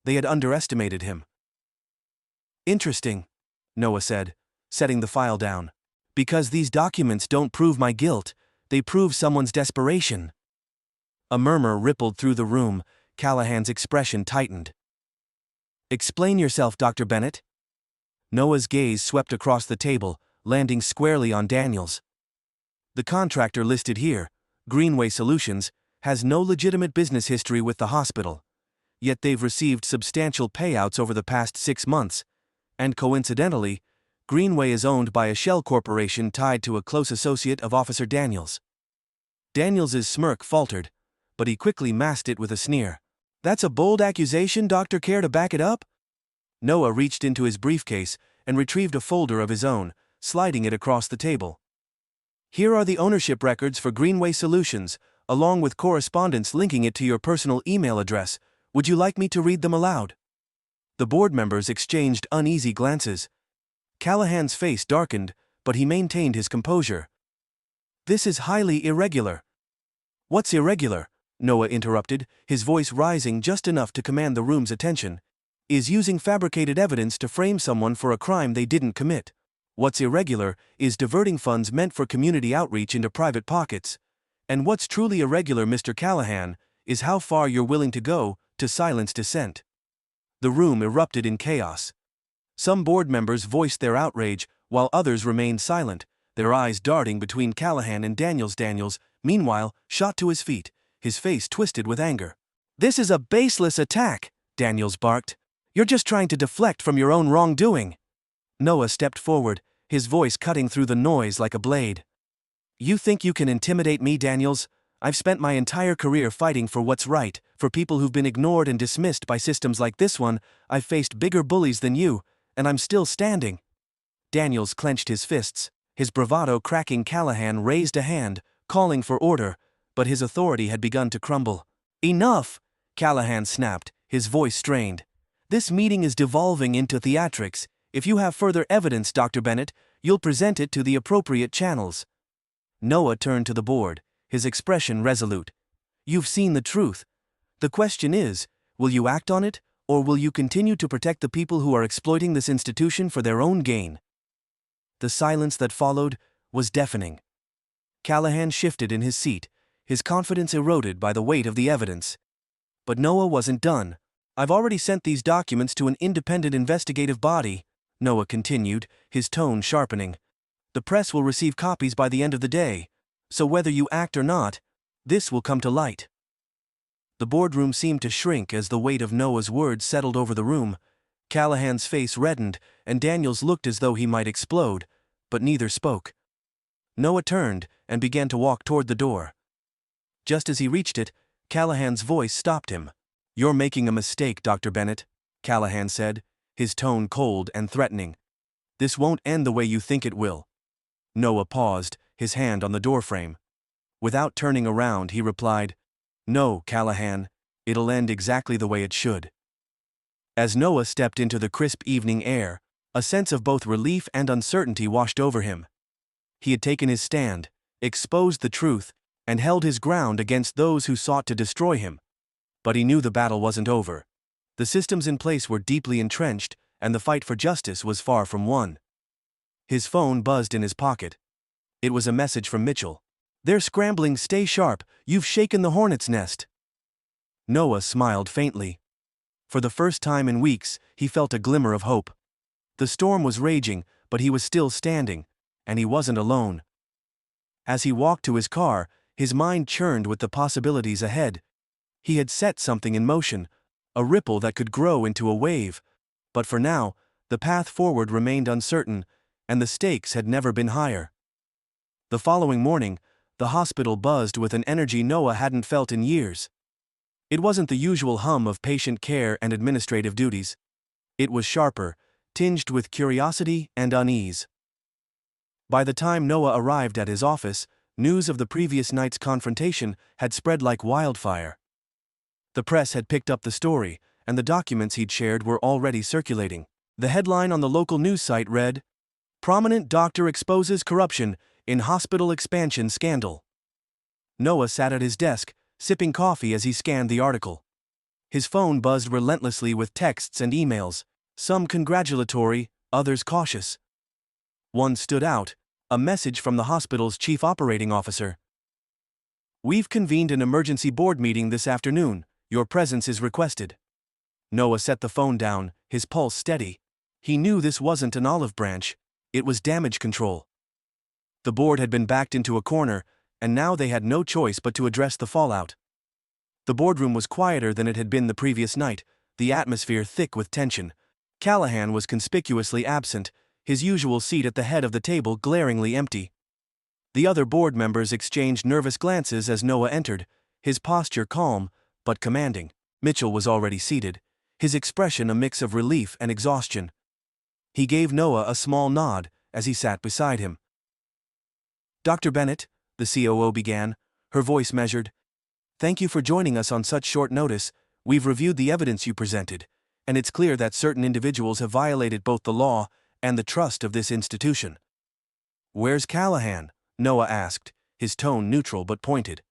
They had underestimated him. "Interesting," Noah said, setting the file down. "Because these documents don't prove my guilt, they prove someone's desperation." A murmur rippled through the room, Callahan's expression tightened. "Explain yourself, Dr. Bennett." Noah's gaze swept across the table, landing squarely on Daniels. "The contractor listed here, Greenway Solutions, has no legitimate business history with the hospital. Yet they've received substantial payouts over the past 6 months, and coincidentally, Greenway is owned by a shell corporation tied to a close associate of Officer Daniels." Daniels's smirk faltered, but he quickly masked it with a sneer. "That's a bold accusation, Doctor. Care to back it up?" Noah reached into his briefcase and retrieved a folder of his own, sliding it across the table. "Here are the ownership records for Greenway Solutions, along with correspondence linking it to your personal email address. Would you like me to read them aloud?" The board members exchanged uneasy glances. Callahan's face darkened, but he maintained his composure. "This is highly irregular." "What's irregular?" Noah interrupted, his voice rising just enough to command the room's attention. "Is using fabricated evidence to frame someone for a crime they didn't commit. What's irregular is diverting funds meant for community outreach into private pockets. And what's truly irregular, Mr. Callahan, is how far you're willing to go to silence dissent." The room erupted in chaos. Some board members voiced their outrage, while others remained silent, their eyes darting between Callahan and Daniels. Daniels, meanwhile, shot to his feet, his face twisted with anger. "This is a baseless attack," Daniels barked. "You're just trying to deflect from your own wrongdoing." Noah stepped forward, his voice cutting through the noise like a blade. "You think you can intimidate me, Daniels? I've spent my entire career fighting for what's right, for people who've been ignored and dismissed by systems like this one. I've faced bigger bullies than you, and I'm still standing." Daniels clenched his fists, his bravado cracking. Callahan raised a hand, calling for order, but his authority had begun to crumble. "Enough!" Callahan snapped, his voice strained. "This meeting is devolving into theatrics. If you have further evidence, Dr. Bennett, you'll present it to the appropriate channels." Noah turned to the board, his expression resolute. "You've seen the truth. The question is, will you act on it, or will you continue to protect the people who are exploiting this institution for their own gain?" The silence that followed was deafening. Callahan shifted in his seat, his confidence eroded by the weight of the evidence. But Noah wasn't done. "I've already sent these documents to an independent investigative body," Noah continued, his tone sharpening. "The press will receive copies by the end of the day, so whether you act or not, this will come to light." The boardroom seemed to shrink as the weight of Noah's words settled over the room. Callahan's face reddened, and Daniels looked as though he might explode, but neither spoke. Noah turned and began to walk toward the door. Just as he reached it, Callahan's voice stopped him. "You're making a mistake, Dr. Bennett," Callahan said, his tone cold and threatening. "This won't end the way you think it will." Noah paused, his hand on the doorframe. Without turning around, he replied, "No, Callahan, it'll end exactly the way it should." As Noah stepped into the crisp evening air, a sense of both relief and uncertainty washed over him. He had taken his stand, exposed the truth, and held his ground against those who sought to destroy him. But he knew the battle wasn't over. The systems in place were deeply entrenched, and the fight for justice was far from won. His phone buzzed in his pocket. It was a message from Mitchell. "They're scrambling, stay sharp, you've shaken the hornet's nest." Noah smiled faintly. For the first time in weeks, he felt a glimmer of hope. The storm was raging, but he was still standing, and he wasn't alone. As he walked to his car, his mind churned with the possibilities ahead. He had set something in motion, a ripple that could grow into a wave. But for now, the path forward remained uncertain, and the stakes had never been higher. The following morning, the hospital buzzed with an energy Noah hadn't felt in years. It wasn't the usual hum of patient care and administrative duties. It was sharper, tinged with curiosity and unease. By the time Noah arrived at his office, news of the previous night's confrontation had spread like wildfire. The press had picked up the story, and the documents he'd shared were already circulating. The headline on the local news site read, "Prominent Doctor Exposes Corruption in Hospital Expansion Scandal." Noah sat at his desk, sipping coffee as he scanned the article. His phone buzzed relentlessly with texts and emails, some congratulatory, others cautious. One stood out, a message from the hospital's chief operating officer. "We've convened an emergency board meeting this afternoon. Your presence is requested." Noah set the phone down, his pulse steady. He knew this wasn't an olive branch, it was damage control. The board had been backed into a corner, and now they had no choice but to address the fallout. The boardroom was quieter than it had been the previous night, the atmosphere thick with tension. Callahan was conspicuously absent, his usual seat at the head of the table glaringly empty. The other board members exchanged nervous glances as Noah entered, his posture calm, but commanding. Mitchell was already seated, his expression a mix of relief and exhaustion. He gave Noah a small nod as he sat beside him. "Dr. Bennett," the COO began, her voice measured, "thank you for joining us on such short notice. We've reviewed the evidence you presented, and it's clear that certain individuals have violated both the law and the trust of this institution." "Where's Callahan?" Noah asked, his tone neutral but pointed.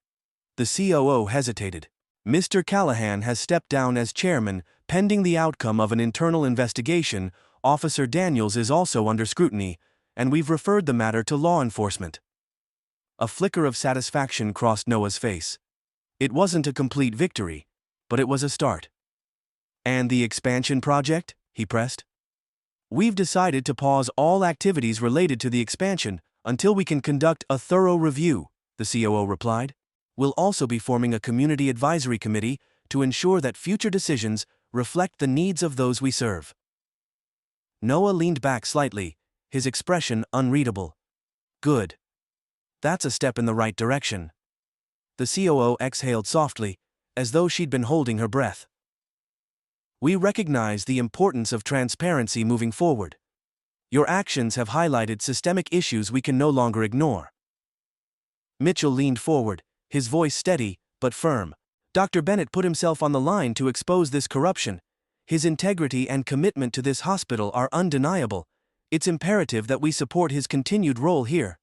The COO hesitated. "Mr. Callahan has stepped down as chairman, pending the outcome of an internal investigation. Officer Daniels is also under scrutiny, and we've referred the matter to law enforcement." A flicker of satisfaction crossed Noah's face. It wasn't a complete victory, but it was a start. "And the expansion project?" he pressed. "We've decided to pause all activities related to the expansion Until we can conduct a thorough review, the COO replied. We'll also be forming a community advisory committee to ensure that future decisions reflect the needs of those we serve. Noah leaned back slightly, his expression unreadable. Good. That's a step in the right direction. The COO exhaled softly, as though she'd been holding her breath. We recognize the importance of transparency moving forward. Your actions have highlighted systemic issues we can no longer ignore. Mitchell leaned forward, his voice steady but firm. Dr. Bennett put himself on the line to expose this corruption. His integrity and commitment to this hospital are undeniable. It's imperative that we support his continued role here.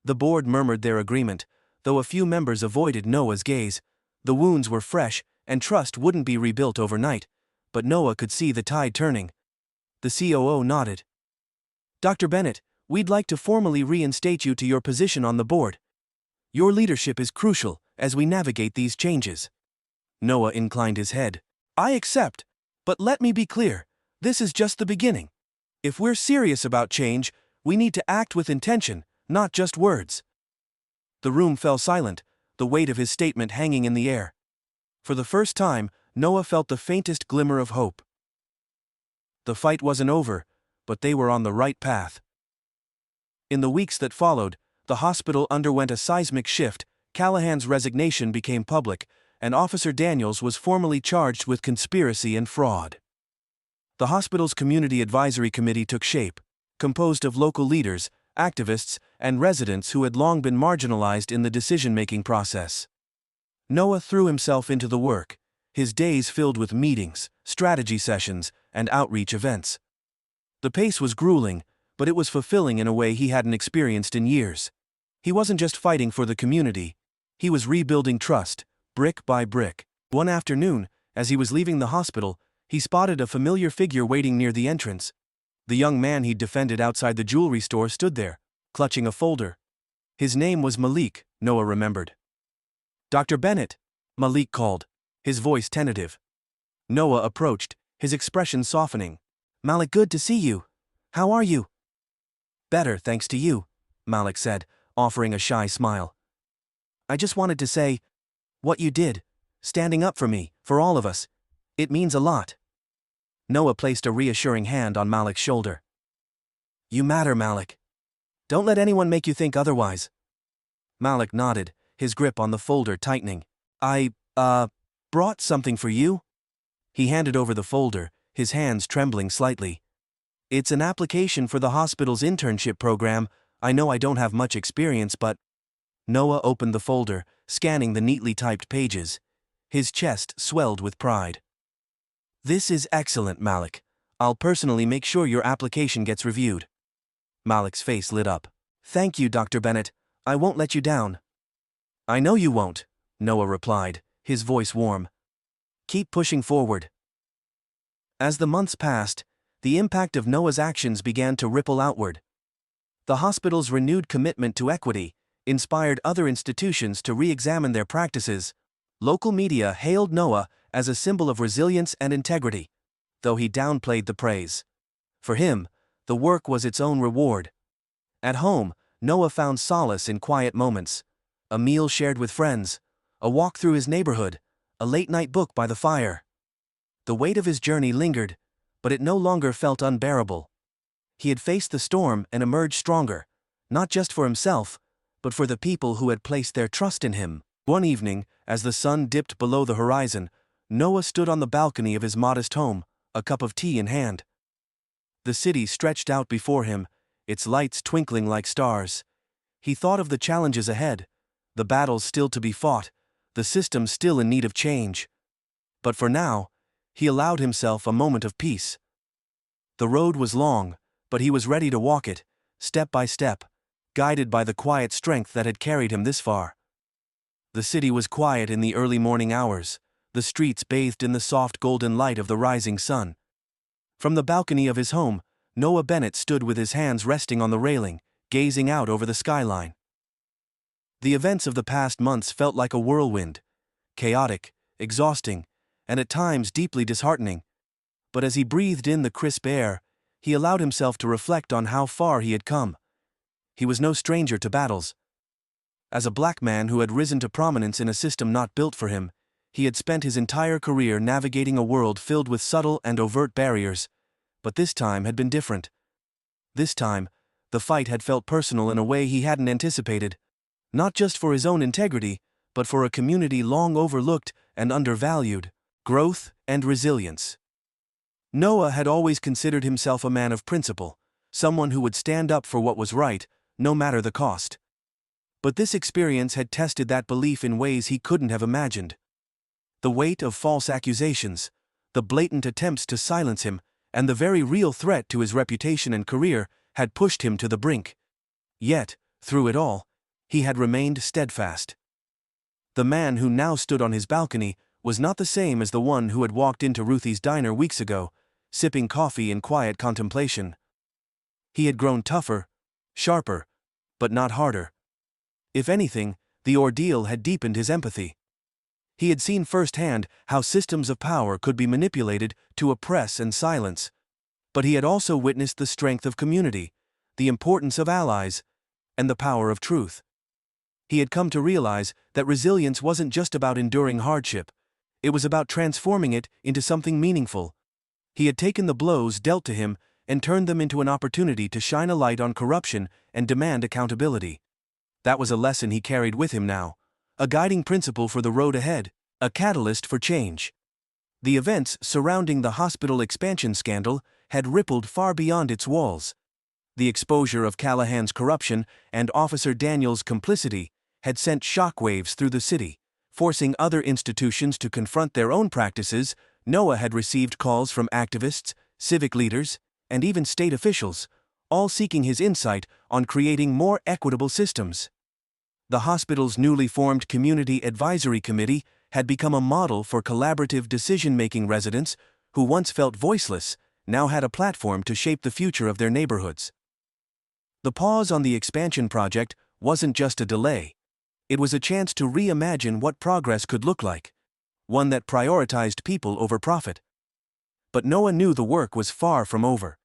The board murmured their agreement, though a few members avoided Noah's gaze. The wounds were fresh, and trust wouldn't be rebuilt overnight, but Noah could see the tide turning. The COO nodded. Dr. Bennett, we'd like to formally reinstate you to your position on the board. Your leadership is crucial as we navigate these changes. Noah inclined his head. I accept, but let me be clear, this is just the beginning. If we're serious about change, we need to act with intention, not just words. The room fell silent, the weight of his statement hanging in the air. For the first time, Noah felt the faintest glimmer of hope. The fight wasn't over, but they were on the right path. In the weeks that followed, the hospital underwent a seismic shift. Callahan's resignation became public, and Officer Daniels was formally charged with conspiracy and fraud. The hospital's Community Advisory Committee took shape, composed of local leaders, activists, and residents who had long been marginalized in the decision-making process. Noah threw himself into the work, his days filled with meetings, strategy sessions, and outreach events. The pace was grueling, but it was fulfilling in a way he hadn't experienced in years. He wasn't just fighting for the community, he was rebuilding trust, brick by brick. One afternoon, as he was leaving the hospital, he spotted a familiar figure waiting near the entrance. The young man he'd defended outside the jewelry store stood there, clutching a folder. His name was Malik, Noah remembered. Dr. Bennett, Malik called, his voice tentative. Noah approached, his expression softening. Malik, good to see you. How are you? Better, thanks to you, Malik said, offering a shy smile. I just wanted to say, what you did, standing up for me, for all of us, it means a lot. Noah placed a reassuring hand on Malik's shoulder. You matter, Malik. Don't let anyone make you think otherwise. Malik nodded, his grip on the folder tightening. I brought something for you? He handed over the folder, his hands trembling slightly. It's an application for the hospital's internship program. I know I don't have much experience, but... Noah opened the folder, scanning the neatly typed pages. His chest swelled with pride. This is excellent, Malik. I'll personally make sure your application gets reviewed. Malik's face lit up. Thank you, Dr. Bennett. I won't let you down. I know you won't, Noah replied, his voice warm. Keep pushing forward. As the months passed, the impact of Noah's actions began to ripple outward. The hospital's renewed commitment to equity inspired other institutions to re-examine their practices. Local media hailed Noah as a symbol of resilience and integrity, though he downplayed the praise. For him, the work was its own reward. At home, Noah found solace in quiet moments. A meal shared with friends, a walk through his neighborhood, a late-night book by the fire. The weight of his journey lingered, but it no longer felt unbearable. He had faced the storm and emerged stronger, not just for himself, but for the people who had placed their trust in him. One evening, as the sun dipped below the horizon, Noah stood on the balcony of his modest home, a cup of tea in hand. The city stretched out before him, its lights twinkling like stars. He thought of the challenges ahead, the battles still to be fought, the system still in need of change. But for now, he allowed himself a moment of peace. The road was long, but he was ready to walk it, step by step, guided by the quiet strength that had carried him this far. The city was quiet in the early morning hours, the streets bathed in the soft golden light of the rising sun. From the balcony of his home, Noah Bennett stood with his hands resting on the railing, gazing out over the skyline. The events of the past months felt like a whirlwind, chaotic, exhausting, and at times deeply disheartening. But as he breathed in the crisp air, he allowed himself to reflect on how far he had come. he was no stranger to battles. As a black man who had risen to prominence in a system not built for him, he had spent his entire career navigating a world filled with subtle and overt barriers. But this time had been different. This time, the fight had felt personal in a way he hadn't anticipated. Not just for his own integrity, but for a community long overlooked and undervalued: growth and resilience. Noah had always considered himself a man of principle, someone who would stand up for what was right, no matter the cost. But this experience had tested that belief in ways he couldn't have imagined. The weight of false accusations, the blatant attempts to silence him, and the very real threat to his reputation and career had pushed him to the brink. Yet, through it all, he had remained steadfast. The man who now stood on his balcony was not the same as the one who had walked into Ruthie's diner weeks ago, sipping coffee in quiet contemplation. He had grown tougher, sharper, but not harder. If anything, the ordeal had deepened his empathy. He had seen firsthand how systems of power could be manipulated to oppress and silence. But he had also witnessed the strength of community, the importance of allies, and the power of truth. He had come to realize that resilience wasn't just about enduring hardship, it was about transforming it into something meaningful. He had taken the blows dealt to him and turned them into an opportunity to shine a light on corruption and demand accountability. That was a lesson he carried with him now, a guiding principle for the road ahead, a catalyst for change. The events surrounding the hospital expansion scandal had rippled far beyond its walls. The exposure of Callahan's corruption and Officer Daniels' complicity had sent shockwaves through the city, forcing other institutions to confront their own practices. Noah had received calls from activists, civic leaders, and even state officials, all seeking his insight on creating more equitable systems. The hospital's newly formed Community Advisory Committee had become a model for collaborative decision-making. Residents, who once felt voiceless, now had a platform to shape the future of their neighborhoods. The pause on the expansion project wasn't just a delay. It was a chance to reimagine what progress could look like, one that prioritized people over profit. But Noah knew the work was far from over.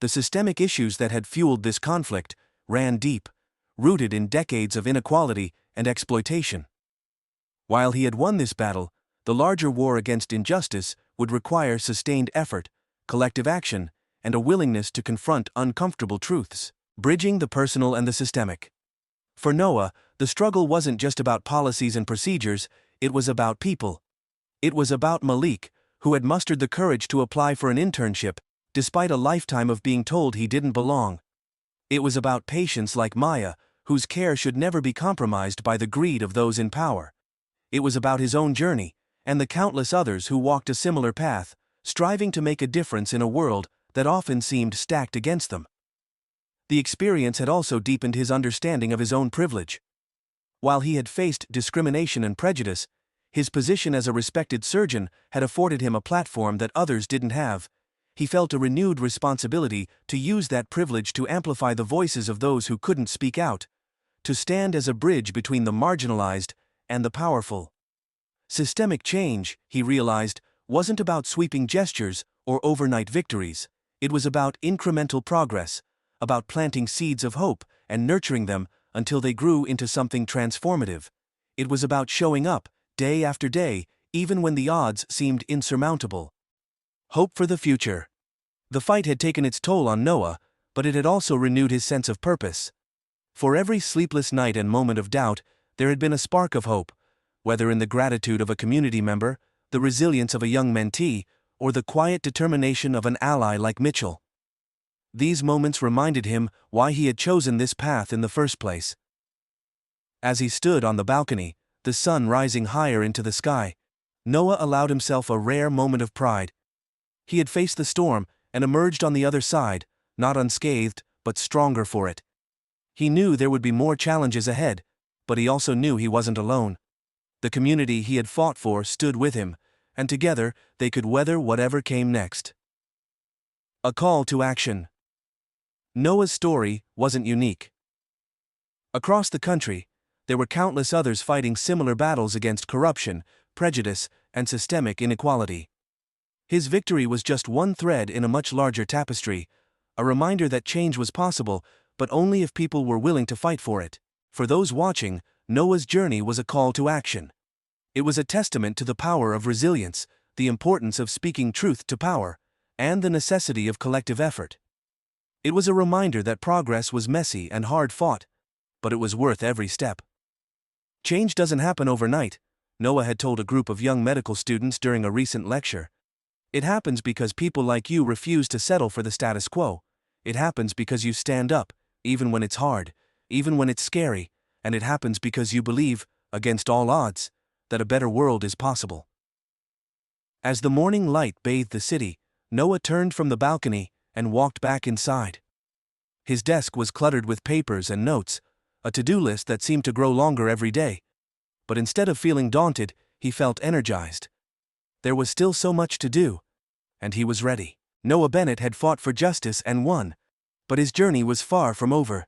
The systemic issues that had fueled this conflict ran deep, rooted in decades of inequality and exploitation. While he had won this battle, the larger war against injustice would require sustained effort, collective action, and a willingness to confront uncomfortable truths, bridging the personal and the systemic. For Noah, the struggle wasn't just about policies and procedures, it was about people. It was about Malik, who had mustered the courage to apply for an internship, despite a lifetime of being told he didn't belong. It was about patients like Maya, whose care should never be compromised by the greed of those in power. It was about his own journey, and the countless others who walked a similar path, striving to make a difference in a world that often seemed stacked against them. The experience had also deepened his understanding of his own privilege. While he had faced discrimination and prejudice, his position as a respected surgeon had afforded him a platform that others didn't have. He felt a renewed responsibility to use that privilege to amplify the voices of those who couldn't speak out, to stand as a bridge between the marginalized and the powerful. Systemic change, he realized, wasn't about sweeping gestures or overnight victories. It was about incremental progress, about planting seeds of hope and nurturing them until they grew into something transformative. It was about showing up, day after day, even when the odds seemed insurmountable. Hope for the future. The fight had taken its toll on Noah, but it had also renewed his sense of purpose. For every sleepless night and moment of doubt, there had been a spark of hope, whether in the gratitude of a community member, the resilience of a young mentee, or the quiet determination of an ally like Mitchell. These moments reminded him why he had chosen this path in the first place. As he stood on the balcony, the sun rising higher into the sky, Noah allowed himself a rare moment of pride. He had faced the storm and emerged on the other side, not unscathed, but stronger for it. He knew there would be more challenges ahead, but he also knew he wasn't alone. The community he had fought for stood with him, and together they could weather whatever came next. A call to action. Noah's story wasn't unique. Across the country, there were countless others fighting similar battles against corruption, prejudice, and systemic inequality. His victory was just one thread in a much larger tapestry, a reminder that change was possible but only if people were willing to fight for it. For those watching, Noah's journey was a call to action. It was a testament to the power of resilience, the importance of speaking truth to power, and the necessity of collective effort. It was a reminder that progress was messy and hard-fought, but it was worth every step. Change doesn't happen overnight, Noah had told a group of young medical students during a recent lecture. It happens because people like you refuse to settle for the status quo. It happens because you stand up, even when it's hard, even when it's scary, and it happens because you believe, against all odds, that a better world is possible. As the morning light bathed the city, Noah turned from the balcony and walked back inside. His desk was cluttered with papers and notes, a to-do list that seemed to grow longer every day. But instead of feeling daunted, he felt energized. There was still so much to do, and he was ready. Noah Bennett had fought for justice and won, but his journey was far from over.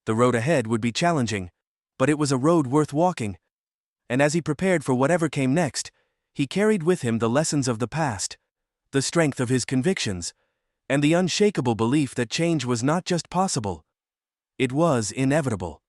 The road ahead would be challenging, but it was a road worth walking. And as he prepared for whatever came next, he carried with him the lessons of the past, the strength of his convictions, and the unshakable belief that change was not just possible, it was inevitable.